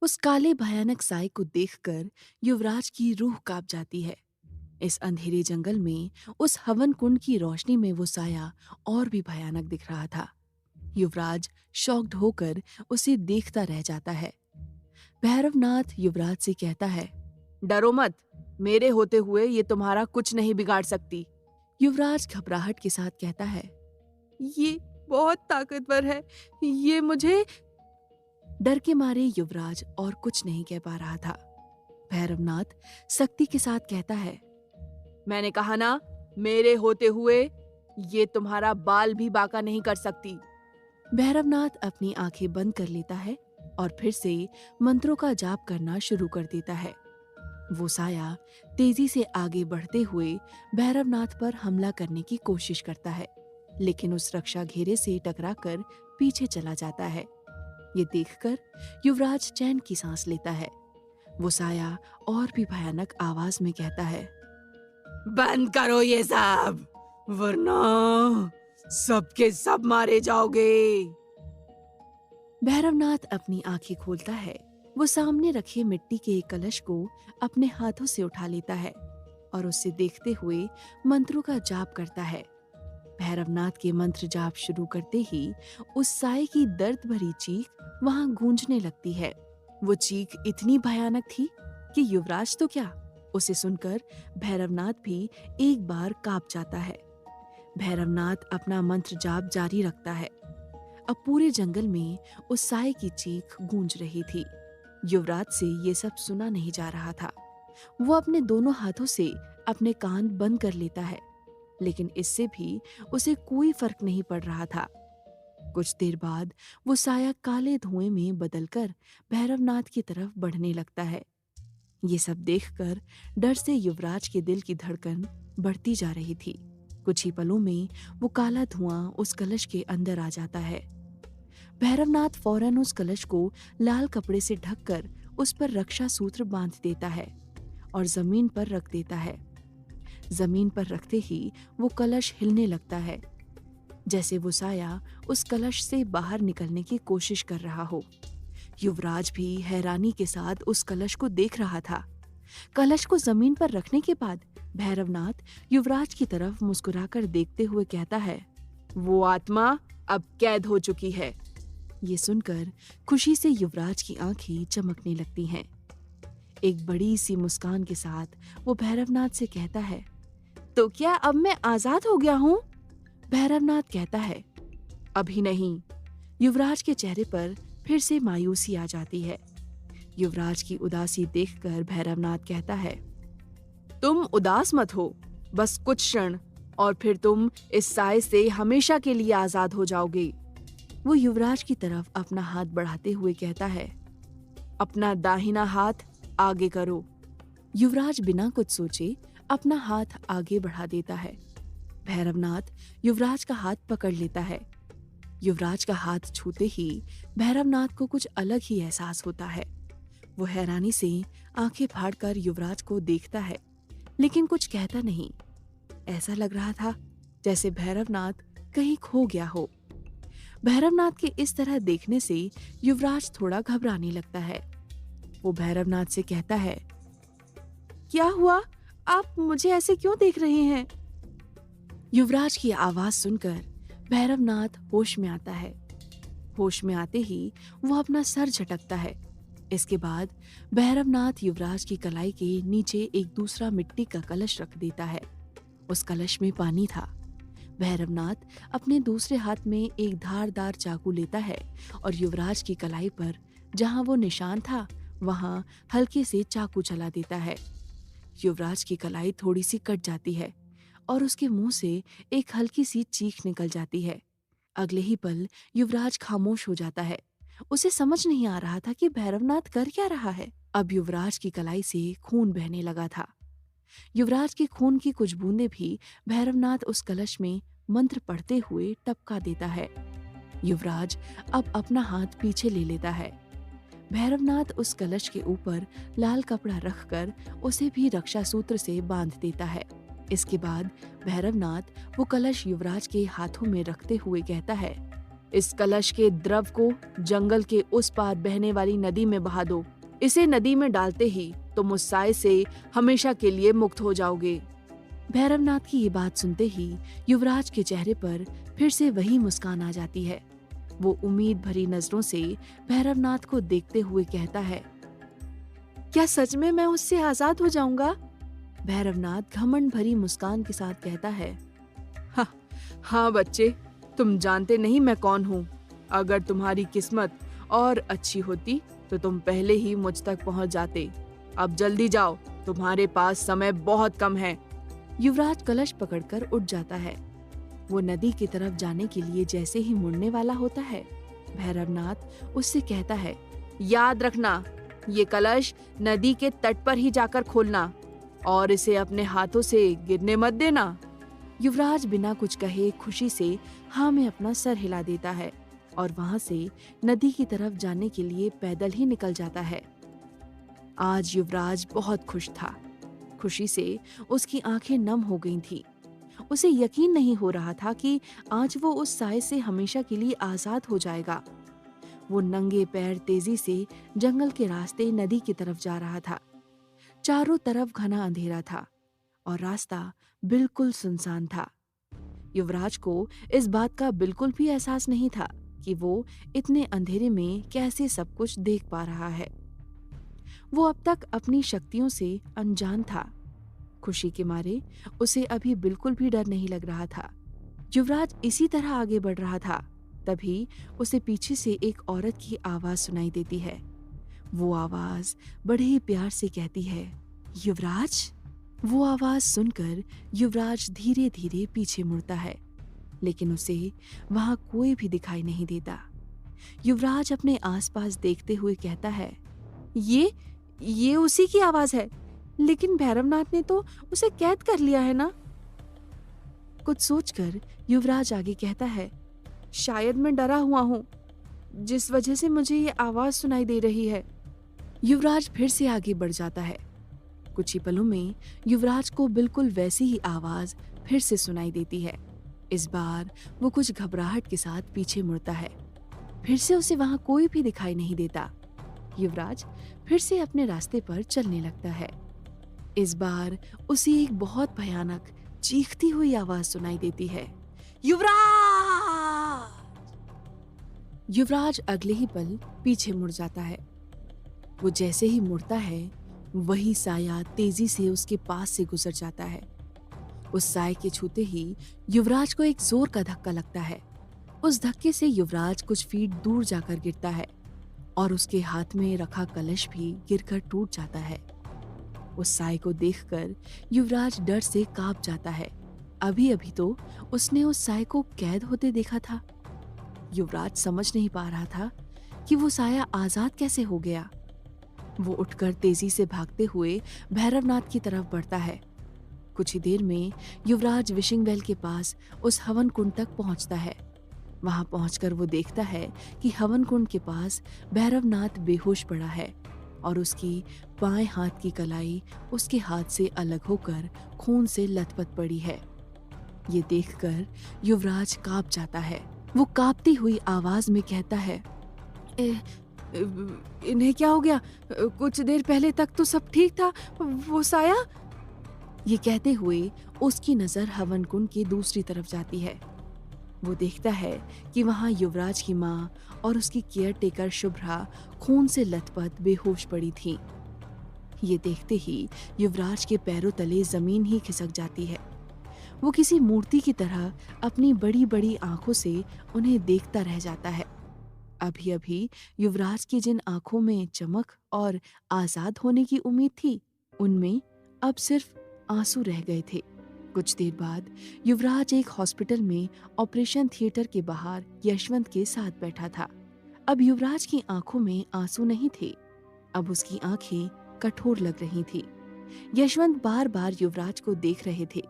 उस काले भयानक साय को देखकर युवराज की रूह कांप जाती है। इस अंधेरे जंगल में उस हवन कुंड की रोशनी में वो साया और भी भयानक दिख रहा था। युवराज शॉक्ड होकर उसे देखता रह जाता है। भैरवनाथ युवराज से कहता है, डरो मत, मेरे होते हुए ये तुम्हारा कुछ नहीं बिगाड़ सकती। युवराज घबराहट के साथ कहता है, ये बहुत ताकतवर है, ये मुझे। डर के मारे युवराज और कुछ नहीं कह पा रहा था। भैरवनाथ सख्ती के साथ कहता है, मैंने कहा ना, मेरे होते हुए ये तुम्हारा बाल भी बांका नहीं कर सकती। भैरवनाथ अपनी आंखें बंद कर लेता है और फिर से मंत्रों का जाप करना शुरू कर देता है। वो साया तेजी से आगे बढ़ते हुए भैरवनाथ पर हमला करने की कोशिश करता है, लेकिन उस रक्षा घेरे से टकराकर पीछे चला जाता है। ये देखकर युवराज चैन की सांस लेता है। वो साया और भी भयानक आवाज में कहता है, बंद करो ये सब, वरना सबके सब मारे जाओगे। भैरवनाथ अपनी आंखें खोलता है। वो सामने रखे मिट्टी के एक कलश को अपने हाथों से उठा लेता है और उससे देखते हुए मंत्रों का जाप करता है। भैरवनाथ के मंत्र जाप शुरू करते ही उस साए की दर्द भरी चीख वहां गूंजने लगती है। वो चीख इतनी भयानक थी कि युवराज तो क्या, उसे सुनकर भैरवनाथ भी एक बार कांप जाता है। भैरवनाथ अपना मंत्र जाप जारी रखता है। अब पूरे जंगल में उस साए की चीख गूंज रही थी। युवराज से ये सब सुना नहीं जा रहा था। वो अपने दोनों हाथों से अपने कान बंद कर लेता है, लेकिन इससे भी उसे कोई फर्क नहीं पड़ रहा था। कुछ देर बाद वो साया काले धुएं में बदलकर भैरवनाथ की तरफ बढ़ने लगता है। ये सब देखकर डर से युवराज के दिल की धड़कन बढ़ती जा रही थी। कुछ ही पलों में वो काला धुआं उस कलश के अंदर आ जाता है। भैरवनाथ फौरन उस कलश को लाल कपड़े से ढककर उस पर रक्षा सूत्र बांध देता है और जमीन पर रख देता है। जमीन पर रखते ही वो कलश हिलने लगता है, जैसे वो साया उस कलश से बाहर निकलने की कोशिश कर रहा हो। युवराज भी हैरानी के साथ उस कलश को देख रहा था। कलश को जमीन पर रखने के बाद भैरवनाथ युवराज की तरफ मुस्कुराकर देखते हुए कहता है, वो आत्मा अब कैद हो चुकी है। ये सुनकर खुशी से युवराज की आंखें चमकने लगती हैं। एक बड़ी सी मुस्कान के साथ वो भैरवनाथ से कहता है, तो क्या अब मैं आजाद हो गया हूँ? भैरवनाथ कहता है, अभी नहीं। युवराज के चेहरे पर फिर से मायूसी आ जाती है। युवराज की उदासी देखकर भैरवनाथ कहता है, तुम उदास मत हो, बस कुछ क्षण और फिर तुम इस साए से हमेशा के लिए आजाद हो जाओगे। वो युवराज की तरफ अपना हाथ बढ़ाते हुए कहता है, अपना दाहिना हाथ आगे करो। युवराज बिना कुछ सोचे अपना हाथ आगे बढ़ा देता है। भैरवनाथ युवराज का हाथ पकड़ लेता है। युवराज का हाथ छूते ही भैरवनाथ को कुछ अलग ही एहसास होता है। वो हैरानी से आंखें फाड़कर युवराज को देखता है, लेकिन कुछ कहता नहीं। ऐसा लग रहा था जैसे भैरवनाथ कहीं खो गया हो। भैरवनाथ के इस तरह देखने से युवराज थोड़ा घबराने लगता है। वो भैरवनाथ से कहता है, क्या हुआ? आप मुझे ऐसे क्यों देख रहे हैं? युवराज की आवाज सुनकर भैरवनाथ होश में आता है। होश में आते ही वो अपना सर झटकता है। इसके बाद भैरवनाथ युवराज की कलाई के नीचे एक दूसरा मिट्टी का कलश रख देता है। उस कलश में पानी था। भैरवनाथ अपने दूसरे हाथ में एक धारदार चाकू लेता है और युवराज की कलाई पर जहां वो निशान था वहां हल्के से चाकू चला देता है। युवराज की कलाई थोड़ी सी कट जाती है और उसके मुंह से एक हल्की सी चीख निकल जाती है। अगले ही पल युवराज खामोश हो जाता है। उसे समझ नहीं आ रहा था कि भैरवनाथ कर क्या रहा है। अब युवराज की कलाई से खून बहने लगा था। युवराज के खून की कुछ बूंदें भी भैरवनाथ उस कलश में मंत्र पढ़ते हुए टपका देता है। युवराज अब अपना हाथ पीछे ले लेता है। भैरवनाथ उस कलश के ऊपर लाल कपड़ा रखकर उसे भी रक्षा सूत्र से बांध देता है। इसके बाद भैरवनाथ वो कलश युवराज के हाथों में रखते हुए कहता है, इस कलश के द्रव को जंगल के उस पार बहने वाली नदी में बहा दो। इसे नदी में डालते ही तुम उस साए से हमेशा के लिए मुक्त हो जाओगे। भैरवनाथ की ये बात सुनते ही युवराज के चेहरे पर फिर से वही मुस्कान आ जाती है। वो उम्मीद भरी नजरों से भैरवनाथ को देखते हुए कहता है, क्या सच में मैं उससे आजाद हो जाऊंगा? भैरवनाथ घमंड भरी मुस्कान के साथ कहता है, हाँ बच्चे, तुम जानते नहीं मैं कौन हूँ। अगर तुम्हारी किस्मत और अच्छी होती तो तुम पहले ही मुझ तक पहुँच जाते। अब जल्दी जाओ, तुम्हारे पास समय बहुत कम है। युवराज कलश पकड़कर उठ जाता है। वो नदी की तरफ जाने के लिए जैसे ही मुड़ने वाला होता है, भैरवनाथ उससे कहता है, याद रखना, ये कलश नदी के तट पर ही जाकर खोलना और इसे अपने हाथों से गिरने मत देना। युवराज बिना कुछ कहे खुशी से हाँ में अपना सर हिला देता है और वहां से नदी की तरफ जाने के लिए पैदल ही निकल जाता है। आज युवराज बहुत खुश था। खुशी से उसकी आंखें नम हो गई थीं। उसे यकीन नहीं हो रहा था कि आज वो उस साए से हमेशा के लिए आजाद हो जाएगा। वो नंगे पैर तेजी से जंगल के रास्ते नदी की तरफ जा रहा था। चारों तरफ घना अंधेरा था और रास्ता बिल्कुल सुनसान था। युवराज को इस बात का बिल्कुल भी एहसास नहीं था कि वो इतने अंधेरे में कैसे सब कुछ देख पा रहा है। वो अब तक अपनी शक्तियों से अनजान था। खुशी के मारे उसे अभी बिल्कुल भी डर नहीं लग रहा था। युवराज इसी तरह आगे बढ़ रहा था, तभी उसे पीछे से एक औरत की आवाज सुनाई देती है। वो आवाज बड़े ही प्यार से कहती है, युवराज। वो आवाज सुनकर युवराज धीरे धीरे पीछे मुड़ता है, लेकिन उसे वहां कोई भी दिखाई नहीं देता। युवराज अपने आसपास देखते हुए कहता है, ये उसी की आवाज है, लेकिन भैरवनाथ ने तो उसे कैद कर लिया है ना? कुछ सोचकर युवराज आगे कहता है, शायद मैं डरा हुआ हूँ, जिस वजह से मुझे ये आवाज सुनाई दे रही है। युवराज फिर से आगे बढ़ जाता है। कुछ ही पलों में युवराज को बिल्कुल वैसी ही आवाज फिर से सुनाई देती है। इस बार वो कुछ घबराहट के साथ पीछे मुड़ता है। फिर से उसे वहां कोई भी दिखाई नहीं देता। युवराज फिर से अपने रास्ते पर चलने लगता है। इस बार उसे एक बहुत भयानक चीखती हुई आवाज सुनाई देती है, युवराज! युवराज अगले ही पल पीछे मुड़ जाता है। वो जैसे ही मुड़ता है, वही साया तेजी से उसके पास से गुजर जाता है। उस साए के छूते ही युवराज को एक जोर का धक्का लगता है। उस धक्के से युवराज कुछ फीट दूर जाकर गिरता है और उसके हाथ में रखा कलश भी गिरकर टूट जाता है। उस साए को देखकर युवराज डर से कांप जाता है। अभी अभी तो उसने उस साए को कैद होते देखा था। युवराज समझ नहीं पा रहा था कि वो साया आजाद कैसे हो गया। वो उठकर तेजी से भागते हुए भैरवनाथ की तरफ बढ़ता है। कुछ ही देर में युवराज विशिंग वेल के पास उस हवन कुंड तक पहुंचता है। वहां पहुंचकर वो देखता है कि हवन कुंड के पास भैरवनाथ बेहोश पड़ा है और उसकी बाएं हाथ की कलाई उसके हाथ से अलग होकर खून से लथपथ पड़ी है। ये देखकर युवराज कांप जाता है। वो कांपती हुई आवाज में कहता है, इन्हें क्या हो गया? कुछ देर पहले तक तो सब ठीक था, वो साया? ये कहते हुए उसकी नजर हवन कुंड की दूसरी तरफ जाती है। वो देखता है कि वहां युवराज की माँ और उसकी केयर टेकर शुभ्रा खून से लथपथ बेहोश पड़ी थी। ये देखते ही युवराज के पैरों तले जमीन ही खिसक जाती है। वो किसी मूर्ति की तरह अपनी बड़ी बड़ी आंखों से उन्हें देखता रह जाता है। अभी अभी युवराज की जिन आंखों में चमक और आजाद होने की उम्मीद थी, उनमें अब सिर्फ आंसू रह गए थे। कुछ देर बाद युवराज एक हॉस्पिटल में ऑपरेशन थिएटर के बाहर यशवंत के साथ बैठा था। अब युवराज की आंखों में आंसू नहीं थे, अब उसकी आंखें कठोर लग रही थी। यशवंत बार बार युवराज को देख रहे थे,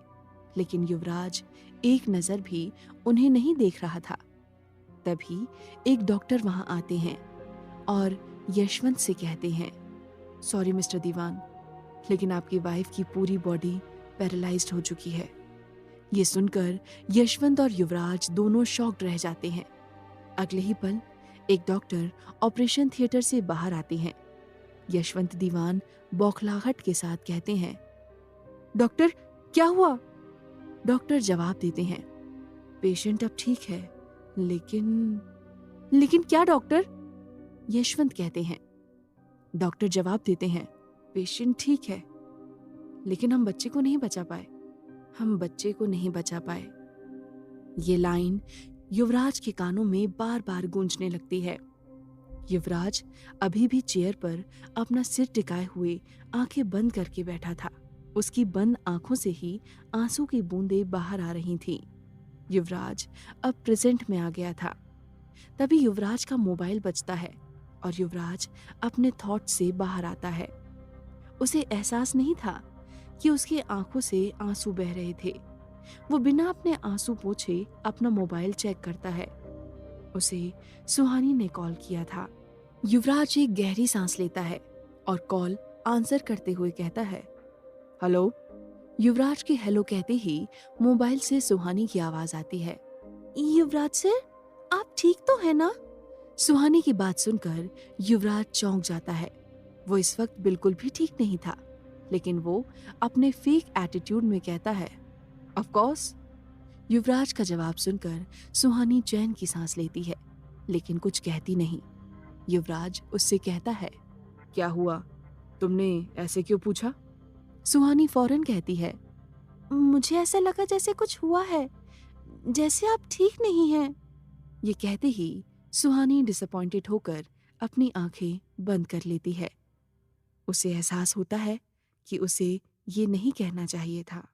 लेकिन युवराज एक नजर भी उन्हें नहीं देख रहा था। तभी एक डॉक्टर वहां आते हैं और यशवंत से कहते हैं, सॉरी मिस्टर दीवान, लेकिन आपकी वाइफ की पूरी बॉडी पैरालाइज्ड हो चुकी है। ये सुनकर यशवंत और युवराज दोनों शॉक्ड रह जाते हैं। अगले ही पल एक डॉक्टर ऑपरेशन थिएटर से बाहर आते हैं। यशवंत दीवान बौखलाहट के साथ कहते हैं, डॉक्टर क्या हुआ? डॉक्टर जवाब देते हैं, पेशेंट अब ठीक है, लेकिन क्या डॉक्टर? यशवंत कहते हैं। डॉक्टर जवाब देते हैं, पेशेंट ठीक है, लेकिन हम बच्चे को नहीं बचा पाए, हम बच्चे को नहीं बचा पाए। ये लाइन युवराज के कानों में बार बार गूंजने लगती है। युवराज अभी भी चेयर पर अपना सिर टिकाए हुए आंखें बंद करके बैठा था। उसकी बंद आंखों से ही आंसू की बूंदें बाहर आ रही थीं। युवराज अब प्रेजेंट में आ गया था। तभी युवराज का मोबाइल बजता है और युवराज अपने थॉट से बाहर आता है। उसे एहसास नहीं था कि उसकी आंखों से आंसू बह रहे थे। वो बिना अपने आंसू पोंछे अपना मोबाइल चेक करता है। उसे सुहानी ने कॉल किया था। युवराज एक गहरी सांस लेता है और कॉल आंसर करते हुए कहता है, हेलो। युवराज के हेलो कहते ही मोबाइल से सुहानी की आवाज आती है। युवराज सर, आप ठीक तो है ना? सुहानी की बात सुनकर युवराज चौंक जाता है। वो इस वक्त बिल्कुल भी ठीक नहीं था, लेकिन वो अपने फेक एटीट्यूड में कहता है, ऑफ कोर्स। युवराज का जवाब सुनकर सुहानी चैन की सांस लेती है, लेकिन कुछ कहती नहीं। युवराज उससे कहता है, क्या हुआ? तुमने ऐसे क्यों पूछा? सुहानी फौरन कहती है, मुझे ऐसा लगा जैसे कुछ हुआ है, जैसे आप ठीक नहीं हैं। ये कहते ही सुहानी डिसअपॉइंटेड होकर अपनी आंखें बंद कर लेती है। उसे एहसास होता है कि उसे ये नहीं कहना चाहिए था।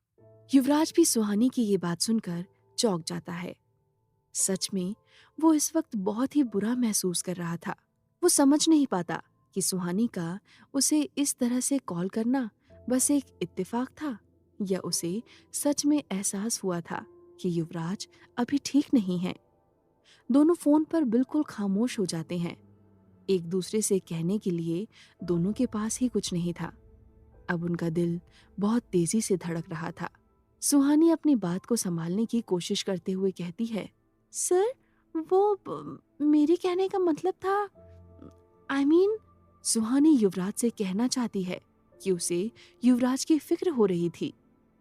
युवराज भी सुहानी की ये बात सुनकर चौंक जाता है। सच में वो इस वक्त बहुत ही बुरा महसूस कर रहा था। वो समझ नहीं पाता कि सुहानी का उसे इस तरह से कॉल करना बस एक इत्तेफाक था या उसे सच में एहसास हुआ था कि युवराज अभी ठीक नहीं है। दोनों फोन पर बिल्कुल खामोश हो जाते हैं। एक दूसरे से कहने के लिए दोनों के पास ही कुछ नहीं था। अब उनका दिल बहुत तेजी से धड़क रहा था। सुहानी अपनी बात को संभालने की कोशिश करते हुए कहती है, सर मेरे कहने का मतलब था, I mean, सुहानी युवराज से कहना चाहती है कि उसे युवराज की फिक्र हो रही थी,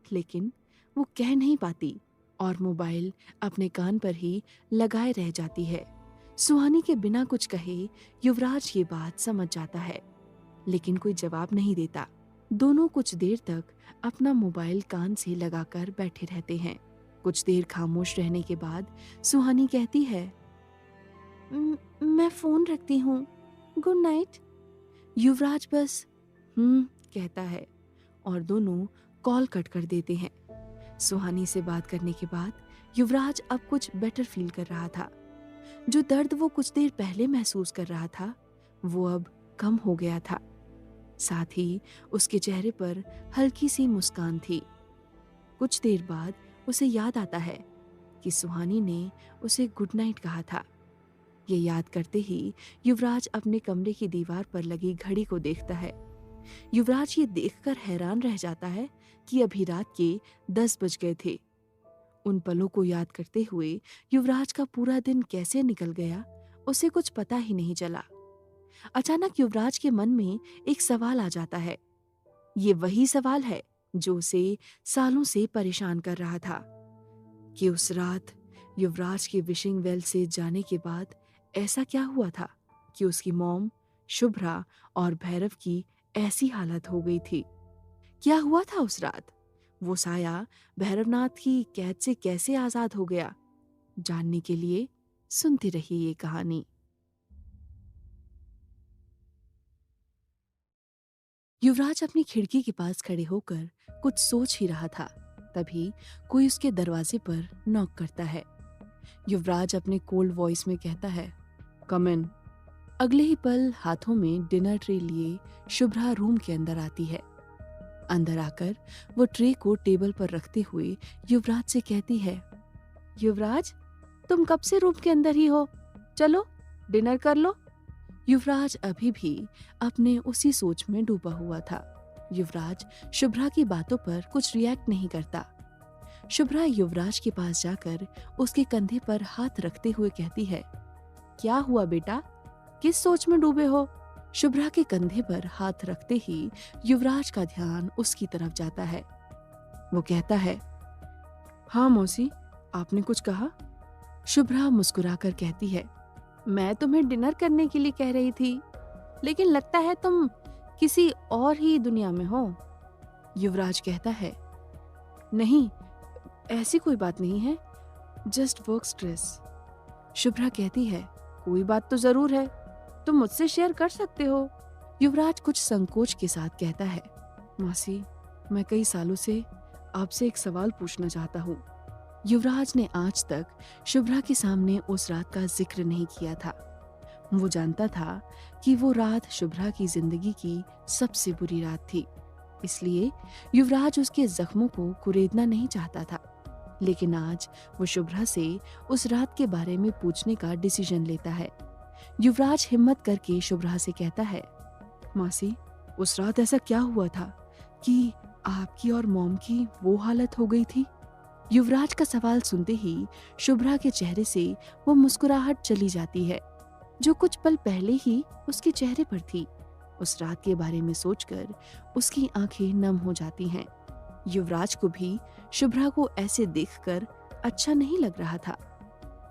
लेकिन वो कह नहीं पाती और मोबाइल अपने कान पर ही लगाए रह जाती है। सुहानी के बिना कुछ कहे युवराज ये बात समझ जाता है, लेकिन कोई जवाब नहीं देता। दोनों कुछ देर तक अपना मोबाइल कान से लगाकर बैठे रहते हैं। कुछ देर खामोश रहने के बाद सुहानी कहती है, मैं फोन रखती हूँ, गुड नाइट। युवराज बस कहता है और दोनों कॉल कट कर देते हैं। सुहानी से बात करने के बाद युवराज अब कुछ बेटर फील कर रहा था। जो दर्द वो कुछ देर पहले महसूस कर रहा था, वो अब कम हो गया था। साथ ही उसके चेहरे पर हल्की सी मुस्कान थी। कुछ देर बाद उसे याद आता है कि सुहानी ने उसे गुड नाइट कहा था। ये याद करते ही युवराज अपने कमरे की दीवार पर लगी घड़ी को देखता है। युवराज ये देखकर हैरान रह जाता है कि अभी रात के 10 बज गए थे। उन पलों को याद करते हुए युवराज का पूरा दिन कैसे निकल गया, उसे कुछ पता ही नहीं चला। अचानक युवराज के मन में एक सवाल आ जाता है। ये वही सवाल है जो उसे सालों से परेशान कर रहा था कि उस रात युवराज के विशिंग वेल से जाने के बाद ऐसा क्या हुआ था कि उसकी मॉम, शुभ्रा और भैरव की ऐसी हालत हो गई थी? क्या हुआ था उस रात? वो साया भैरवनाथ की कैद से कैसे आजाद हो गया? जानने के लिए सुनती रहिए ये कहानी। युवराज अपनी खिड़की के पास खड़े होकर कुछ सोच ही रहा था। तभी कोई उसके दरवाजे पर नॉक करता है। युवराज अपने कोल्ड वॉइस में कहता है, कम इन। अगले ही पल हाथों में डिनर ट्रे लिए शुभ्रा रूम के अंदर आती है। अंदर आकर वो ट्रे को टेबल पर रखते हुए युवराज से कहती है, युवराज, तुम कब से रूम के अंदर ही हो? चलो डिनर कर लो। युवराज अभी भी अपने उसी सोच में डूबा हुआ था। युवराज शुभ्रा की बातों पर कुछ रिएक्ट नहीं करता। शुभ्रा युवराज के पास जाकर उसके कंधे पर हाथ रखते हुए कहती है, क्या हुआ बेटा, किस सोच में डूबे हो? शुभ्रा के कंधे पर हाथ रखते ही युवराज का ध्यान उसकी तरफ जाता है। वो कहता है, हाँ मौसी, आपने कुछ कहा? शुभ्रा मुस्कुराकर कहती है, मैं तुम्हें डिनर करने के लिए कह रही थी, लेकिन लगता है तुम किसी और ही दुनिया में हो। युवराज कहता है, नहीं, ऐसी कोई बात नहीं है, जस्ट वर्क स्ट्रेस। शुभ्रा कहती है, कोई बात तो जरूर है, तुम मुझसे शेयर कर सकते हो। युवराज कुछ संकोच के साथ कहता है, मौसी, मैं कई सालों से आपसे एक सवाल पूछना चाहता हूँ। युवराज ने आज तक शुभ्रा के सामने उस रात का जिक्र नहीं किया था। वो जानता था कि वो रात शुभ्रा की जिंदगी की सबसे बुरी रात थी, इसलिए युवराज उसके जख्मों को कुरेदना नहीं चाहता था। लेकिन आज वो शुभ्रा से उस रात के बारे में पूछने का डिसीजन लेता है। युवराज हिम्मत करके शुभ्रा से कहता है, मौसी, उस रात ऐसा क्या हुआ था कि आपकी और मॉम की वो हालत हो गई थी? युवराज का सवाल सुनते ही शुभ्रा के चेहरे से वो मुस्कुराहट चली जाती है, जो कुछ पल पहले ही उसके चेहरे पर थी। उस रात के बारे में सोचकर उसकी आंखें नम हो जाती हैं। युवराज को भी शुभ्रा को ऐसे देखकर अच्छा नहीं लग रहा था,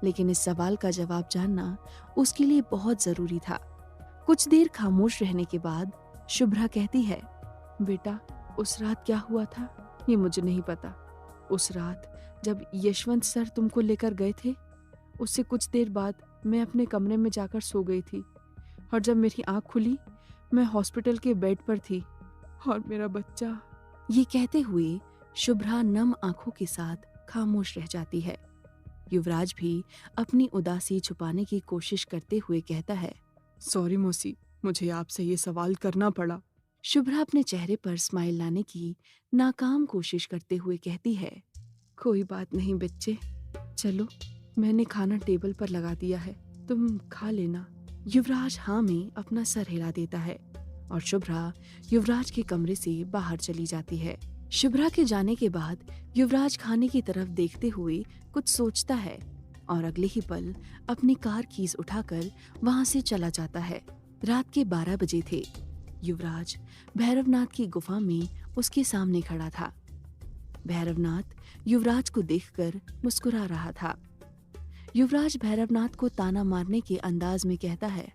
लेकिन इस सवाल का जवाब जानना उसके लिए बहुत जरूरी था। कुछ देर खामोश रहने के बाद शुभ्रा कहती है, बेटा, उस रात क्या हुआ था ये मुझे नहीं पता। उस रात जब यशवंत सर तुमको लेकर गए थे, उससे कुछ देर बाद मैं अपने कमरे में जाकर सो गई थी, और जब मेरी आंख खुली मैं हॉस्पिटल के बेड पर थी और मेरा बच्चा। ये कहते हुए शुभ्रा नम आंखों के साथ खामोश रह जाती है। युवराज भी अपनी उदासी छुपाने की कोशिश करते हुए कहता है, सॉरी मौसी, मुझे आपसे ये सवाल करना पड़ा। शुभ्रा अपने चेहरे पर स्माइल लाने की नाकाम कोशिश करते हुए कहती है, कोई बात नहीं बच्चे, चलो मैंने खाना टेबल पर लगा दिया है, तुम खा लेना। युवराज हाँ में अपना सर हिला देता है और शुभ्रा युवराज के कमरे से बाहर चली जाती है। शुभ्रा के जाने के बाद युवराज खाने की तरफ देखते हुए कुछ सोचता है और अगले ही पल अपनी कार कीज उठाकर वहां से चला जाता है। रात के 12 बजे थे। युवराज भैरवनाथ की गुफा में उसके सामने खड़ा था। भैरवनाथ युवराज को देखकर मुस्कुरा रहा था। युवराज भैरवनाथ को ताना मारने के अंदाज में कहता है,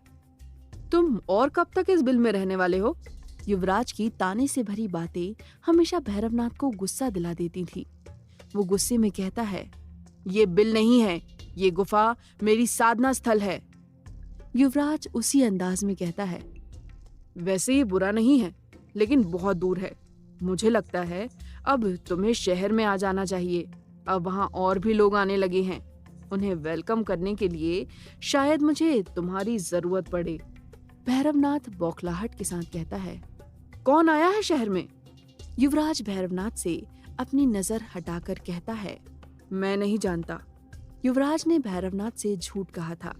तुम और कब तक इस बिल में रहने वाले हो? युवराज की ताने से भरी बातें हमेशा भैरवनाथ को गुस्सा दिला देती थी। वो गुस्से में कहता है, ये बिल नहीं है, ये गुफा मेरी साधना स्थल है। युवराज उसी अंदाज में कहता है, वैसे ये बुरा नहीं है, लेकिन बहुत दूर है। मुझे लगता है अब तुम्हें शहर में आ जाना चाहिए। अब वहाँ और भी लोग आने लगे हैं। उन्हें वेलकम करने के लिए शायद मुझे तुम्हारी जरूरत पड़े। भैरवनाथ बौखलाहट के साथ कहता है, कौन आया है शहर में? युवराज भैरवनाथ से अपनी नजर हटाकर कहता है, मैं नहीं जानता। युवराज ने भैरवनाथ से झूठ कहा था।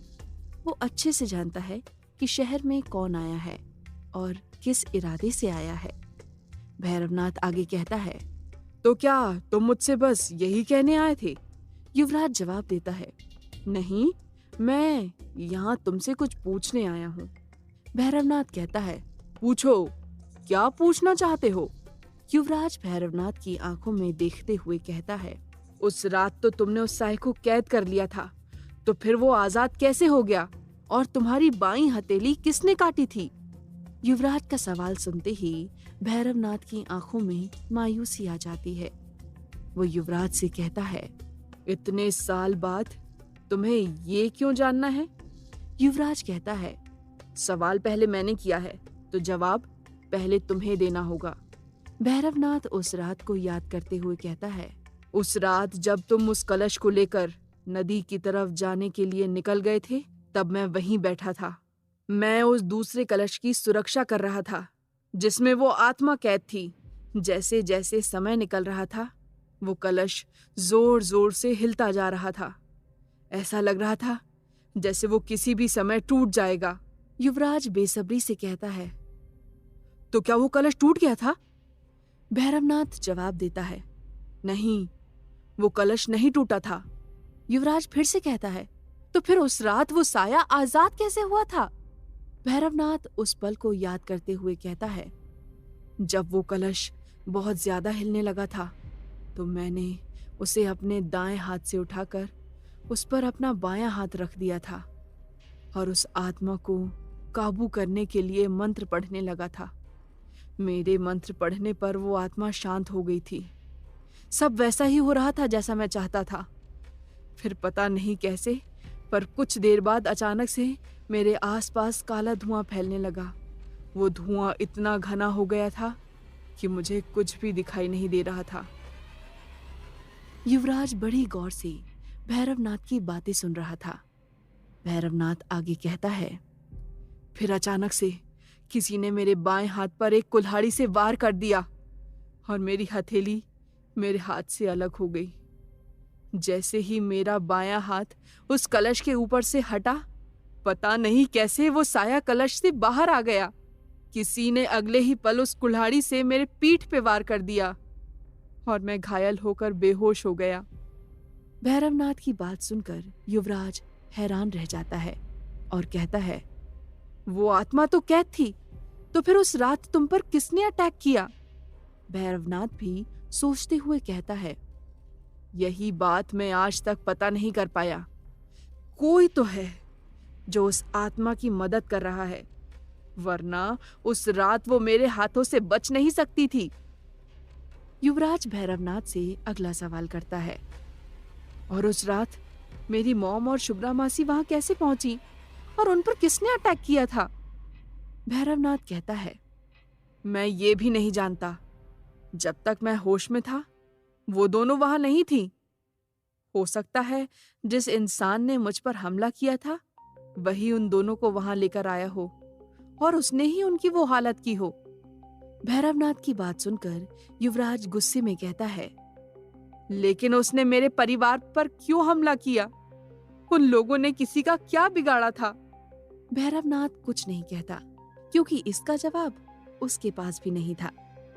वो अच्छे से जानता है कि शहर में कौन आया है और किस इरादे से आया है। भैरवनाथ आगे कहता है, तो क्या तुम मुझसे बस यही कहने आए थे? युवराज जवाब देता है, नहीं, मैं यहाँ तुमसे कुछ पूछने आया हूँ। भैरवनाथ कहता है, पूछो, क्या पूछना चाहते हो? युवराज भैरवनाथ की आंखों में देखते हुए कहता है, उस रात तो तुमने उस साय को कैद कर लिया था, तो फिर वो आजाद कैसे हो गया? और तुम्हारी बाईं हथेली किसने काटी थी? युवराज का सवाल सुनते ही भैरवनाथ की आंखों में मायूसी आ जाती है। वो युवराज से कहता है, इतने साल बाद तुम्हें ये क्यों जानना है? युवराज कहता है, सवाल पहले मैंने किया है, तो जवाब पहले तुम्हें देना होगा। भैरवनाथ उस रात को याद करते हुए कहता है, उस रात जब तुम उस कलश को लेकर नदी की तरफ जाने के लिए निकल गए थे, तब मैं वहीं बैठा था। मैं उस दूसरे कलश की सुरक्षा कर रहा था, जिसमें वो आत्मा कैद थी। जैसे जैसे समय निकल रहा था, वो कलश जोर जोर से हिलता जा रहा था। ऐसा लग रहा था जैसे वो किसी भी समय टूट जाएगा। युवराज बेसब्री से कहता है, तो क्या वो कलश टूट गया था? भैरवनाथ जवाब देता है, नहीं, वो कलश नहीं टूटा था। युवराज फिर से कहता है, तो फिर उस रात वो साया आजाद कैसे हुआ था? भैरवनाथ उस पल को याद करते हुए कहता है, जब वो कलश बहुत ज्यादा हिलने लगा था, तो मैंने उसे अपने दाएं हाथ से उठाकर उस पर अपना बायां हाथ रख दिया था और उस आत्मा को काबू करने के लिए मंत्र पढ़ने लगा था। मेरे मंत्र पढ़ने पर वो आत्मा शांत हो गई थी। सब वैसा ही हो रहा था जैसा मैं चाहता था। फिर पता नहीं कैसे, पर कुछ देर बाद अचानक से मेरे आसपास काला धुआं फैलने लगा। वो धुआं इतना घना हो गया था कि मुझे कुछ भी दिखाई नहीं दे रहा था। युवराज बड़ी गौर से भैरवनाथ की बातें सुन रहा था। भैरवनाथ आगे कहता है, फिर अचानक से किसी ने मेरे बाएं हाथ पर एक कुल्हाड़ी से वार कर दिया और मेरी हथेली मेरे हाथ से अलग हो गई। जैसे ही मेरा बायां हाथ उस कलश के ऊपर से हटा, पता नहीं कैसे वो साया कलश से बाहर आ गया। किसी ने अगले ही पल उस कुल्हाड़ी से मेरे पीठ पे वार कर दिया और मैं घायल होकर बेहोश हो गया। भैरवनाथ की बात सुनकर युवराज हैरान रह जाता है और कहता है, वो आत्मा तो कैद थी, तो फिर उस रात तुम पर किसने अटैक किया? भैरवनाथ भी सोचते हुए कहता है, यही बात मैं आज तक पता नहीं कर पाया। कोई तो है जो उस आत्मा की मदद कर रहा है, वरना उस रात वो मेरे हाथों से बच नहीं सकती थी। युवराज भैरवनाथ से अगला सवाल करता है, और उस रात मेरी मॉम और शुभ्रा मासी वहां कैसे पहुंची और उन पर किसने अटैक किया था? भैरवनाथ कहता है, मैं ये भी नहीं जानता। जब तक मैं होश में था, वो दोनों वहां नहीं थी। हो सकता है जिस इंसान ने मुझ पर हमला किया था, वही उन दोनों को वहां लेकर आया हो और उसने ही उनकी वो हालत की हो। भैरवनाथ की बात सुनकर युवराज गुस्से में कहता है, लेकिन उसने मेरे परिवार पर क्यों हमला किया? उन लोगों ने किसी का क्या बिगाड़ा था? भैरवनाथ कुछ नहीं कहता, क्योंकि इसका जवाब उसके पास भी नहीं था।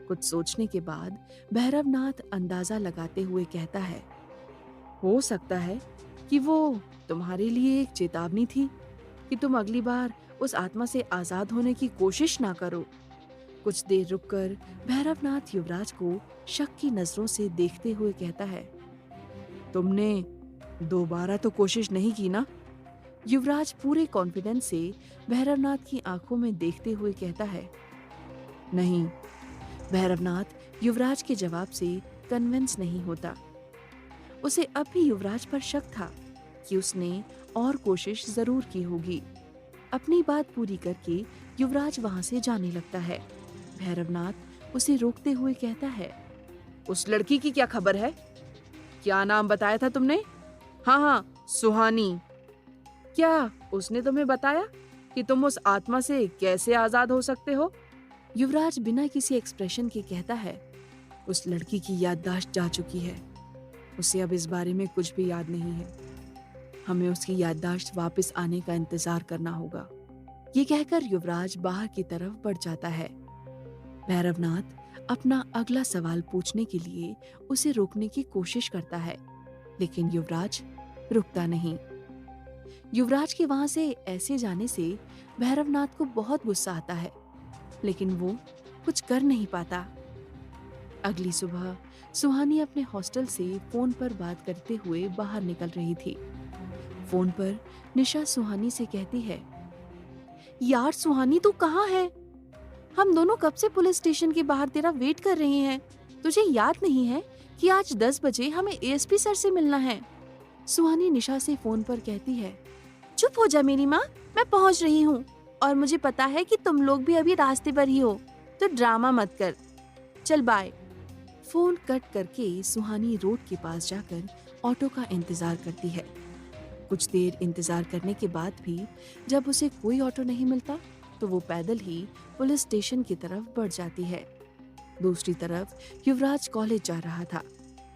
कुछ सोचने के बाद भैरवनाथ अंदाजा लगाते हुए कहता है, हो सकता है कि वो तुम्हारे लिए एक चेतावनी थी कि तुम अगली बार उस आत्मा से आजाद होने की कोशिश ना करो। कुछ देर रुककर भैरवनाथ युवराज को शक की नजरों से देखते हुए कहता है, तुमने दोबारा तो कोशिश नहीं की ना? युवराज पूरे कॉन्फिडेंस से भैरवनाथ की आंखों में देखते हुए कहता है, नहीं। भैरवनाथ युवराज के जवाब से कन्विंस नहीं होता। उसे अब भी युवराज पर शक था कि उसने और कोशिश जरूर की होगी। अपनी बात पूरी करके युवराज वहां से जाने लगता है। भैरवनाथ उसे रोकते हुए कहता है, उस लड़की की क्या खबर है? क्या नाम बताया था तुमने? हाँ, सुहानी। क्या उसने तुम्हें बताया कि तुम उस आत्मा से कैसे आजाद हो सकते हो? युवराज बिना किसी एक्सप्रेशन के कहता है, उस लड़की की याददाश्त जा चुकी है। उसे अब इस बारे में कुछ भी याद नहीं है। हमें उसकी याददाश्त वापस आने का इंतजार करना होगा। ये कहकर युवराज बाहर की तरफ बढ़ जाता है। भैरवनाथ अपना अगला सवाल पूछने के लिए उसे रोकने की कोशिश करता है, लेकिन युवराज रुकता नहीं। युवराज के वहां से ऐसे जाने से भैरवनाथ को बहुत गुस्सा आता है, लेकिन वो कुछ कर नहीं पाता। अगली सुबह सुहानी अपने हॉस्टल से फोन पर बात करते हुए बाहर निकल रही थी। फोन पर निशा सुहानी से कहती है, यार सुहानी तू कहाँ है? हम दोनों कब से पुलिस स्टेशन के बाहर तेरा वेट कर रहे हैं। तुझे याद नहीं है कि आज 10 बजे हमें एएसपी सर से मिलना है? सुहानी निशा से फोन पर कहती है, चुप हो जा मेरी माँ, मैं पहुंच रही हूँ और मुझे पता है कि तुम लोग भी अभी रास्ते पर ही हो, तो ड्रामा मत कर। चल बाय। फोन कट करके सुहानी रोड के पास जाकर ऑटो का इंतजार करती है। कुछ देर इंतजार करने के बाद भी जब उसे कोई ऑटो नहीं मिलता तो वो पैदल ही पुलिस स्टेशन की तरफ बढ़ जाती है। दूसरी तरफ युवराज कॉलेज जा रहा था।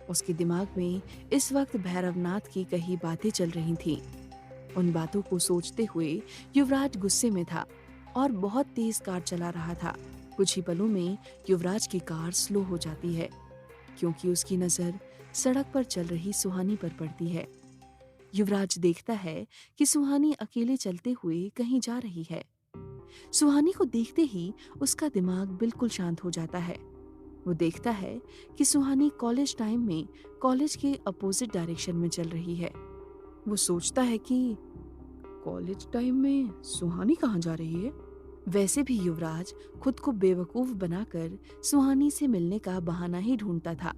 उसके दिमाग में इस वक्त भैरवनाथ की कई बातें चल रही थीं। उन बातों को सोचते हुए युवराज गुस्से में था और बहुत तेज कार चला रहा था। कुछ ही पलों में युवराज की कार स्लो हो जाती है क्योंकि उसकी नजर सड़क पर चल रही सुहानी पर पड़ती है। युवराज देखता है कि सुहानी अकेले चलते हुए कहीं जा रही है। सुहानी को देखते ही उसका दिमाग बिल्कुल शांत हो जाता है। वो देखता है कि सुहानी कॉलेज टाइम में कॉलेज के अपोजिट डायरेक्शन में चल रही है। वो सोचता है कि कॉलेज टाइम में सुहानी कहाँ जा रही है? वैसे भी युवराज खुद को बेवकूफ बनाकर सुहानी से मिलने का बहाना ही ढूंढता था।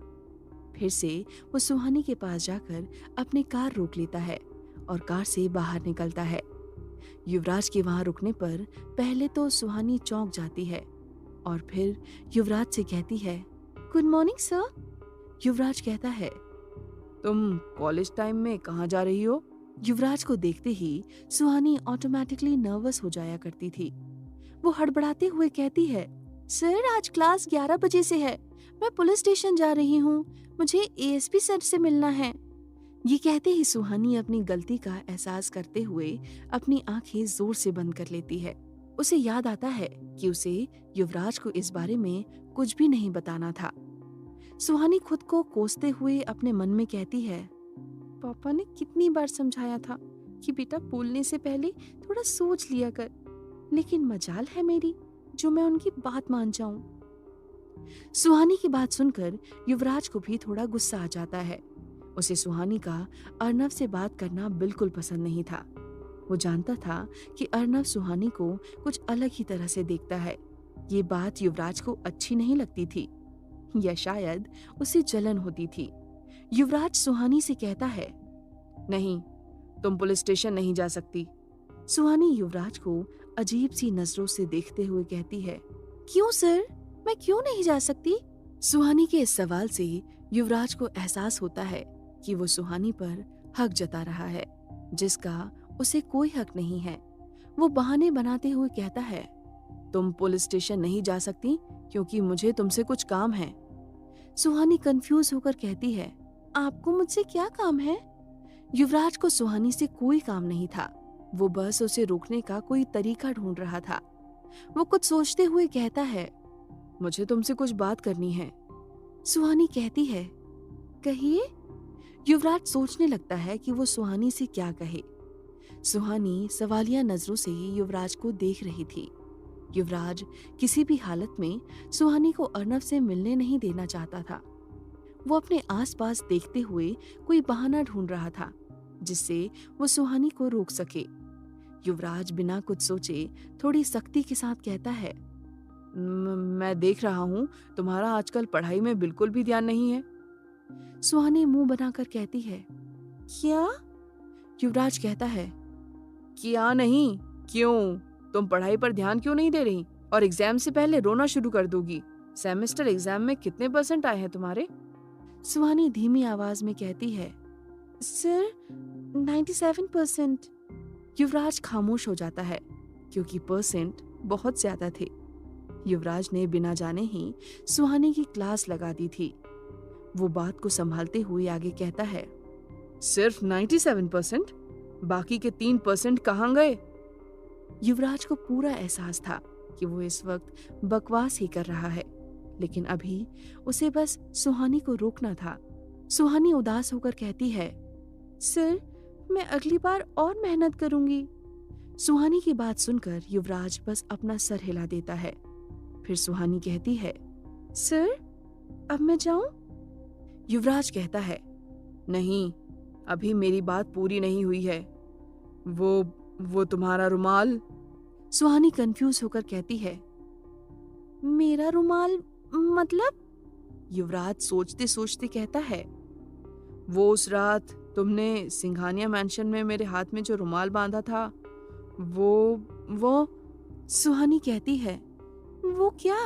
फिर से वो सुहानी के पास जाकर अपनी कार रोक लेता है और कार से बाहर निकलता है। युवराज के वहां रुकने पर पहले तो सुहानी चौंक जाती है और फिर युवराज से कहती है, गुड मॉर्निंग सर। युवराज कहता है, तुम कॉलेज टाइम में कहाँ जा रही हो? युवराज को देखते ही सुहानी ऑटोमेटिकली नर्वस हो जाया करती थी। वो हड़बड़ाते हुए कहती है, सर आज क्लास 11 बजे से है, मैं पुलिस स्टेशन जा रही हूँ, मुझे एएसपी सर से मिलना है। ये कहते ही सुहानी अपनी गलती का एहसास करते हुए अपनी आंखें जोर से बंद कर लेती है। उसे याद आता है कि उसे युवराज को इस बारे में कुछ भी नहीं बताना था। सुहानी खुद को कोसते हुए अपने मन में कहती है, पापा ने कितनी बार समझाया था कि बेटा बोलने से पहले थोड़ा सोच लिया कर, लेकिन मजाल है मेरी जो मैं उनकी बात मान जाऊं। सुहानी की बात सुनकर युवराज को भी थोड़ा गुस्सा आ जाता है। उसे सुहानी का अर्नव से बात करना बिल्कुल पसंद नहीं था। वो जानता था कि अर्नव सुहानी को कुछ अलग ही तरह से देखता है। ये बात युवराज को अच्छी नहीं लगती थी या शायद उसे जलन होती थी। युवराज सुहानी से कहता है, नहीं, तुम पुलिस स्टेशन नहीं जा सकती। सुहानी युवराज को अजीब सी नजरों से देखते हुए कहती है, क्यों सर, मैं क्यों नहीं जा सकती? सुहानी के इस सवाल से युवराज को एहसास होता है कि वो सुहानी पर हक जता रहा है जिसका उसे कोई हक नहीं है। वो बहाने बनाते हुए कहता है, तुम पुलिस स्टेशन नहीं जा सकती क्योंकि मुझे तुमसे कुछ काम है। सुहानी कंफ्यूज होकर कहती है, आपको मुझसे क्या काम है? युवराज को सुहानी से कोई काम नहीं था। वो बस उसे रोकने का कोई तरीका ढूंढ रहा था। वो कुछ सोचते हुए कहता है, मुझे तुमसे कुछ बात करनी है। सुहानी कहती है, कहिए। युवराज सोचने लगता है कि वो सुहानी से क्या कहे। सुहानी सवालिया नजरों से युवराज को देख रही थी। युवराज किसी भी हालत में सुहानी को अर्नव से मिलने नहीं देना चाहता था। वो अपने आसपास देखते हुए कोई बहाना ढूंढ रहा था जिससे वो सुहानी को रोक सके। युवराज बिना कुछ सोचे थोड़ी सख्ती के साथ कहता है, मैं देख रहा हूँ तुम्हारा आजकल पढ़ाई में बिल्कुल भी ध्यान नहीं है। सुहानी मुंह बनाकर कहती है, क्या? युवराज कहता है, क्या नहीं, क्यों? तुम पढ़ाई पर ध्यान क्यों नहीं दे रही और एग्जाम से पहले रोना शुरू कर दोगी? सेमेस्टर एग्जाम में कितने % आए हैं तुम्हारे? सुहानी धीमी आवाज में कहती है, सर 97%। युवराज खामोश हो जाता है क्योंकि % बहुत ज्यादा थे। युवराज ने बिना जाने ही सुहानी की क्लास लगा दी थी। वो बात को संभालते हुए आगे कहता है, सिर्फ 97%? बाकी के 3% कहाँ गए? युवराज को पूरा एहसास था कि वो इस वक्त बकवास ही कर रहा है, लेकिन अभी उसे बस सुहानी को रोकना था। सुहानी उदास होकर कहती है, सर मैं अगली बार और मेहनत करूंगी। सुहानी की बात सुनकर युवराज बस अपना सर हिला देता है। फिर सुहानी कहती है, सर अब मैं जाऊं? युवराज कहता है, नहीं, अभी मेरी बात पूरी नहीं हुई है। वो तुम्हारा रुमाल। सुहानी कंफ्यूज होकर कहती है, मेरा रुमाल मतलब? युवराज सोचते सोचते कहता है, वो उस रात तुमने सिंघानिया मैंशन में मेरे हाथ में जो रुमाल बांधा था, वो। सुहानी कहती है, वो क्या?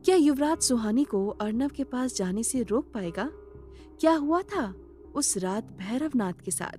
क्या युवराज सुहानी को अर्नव के पास जाने से रोक पाएगा? क्या हुआ था उस रात भैरवनाथ के साथ?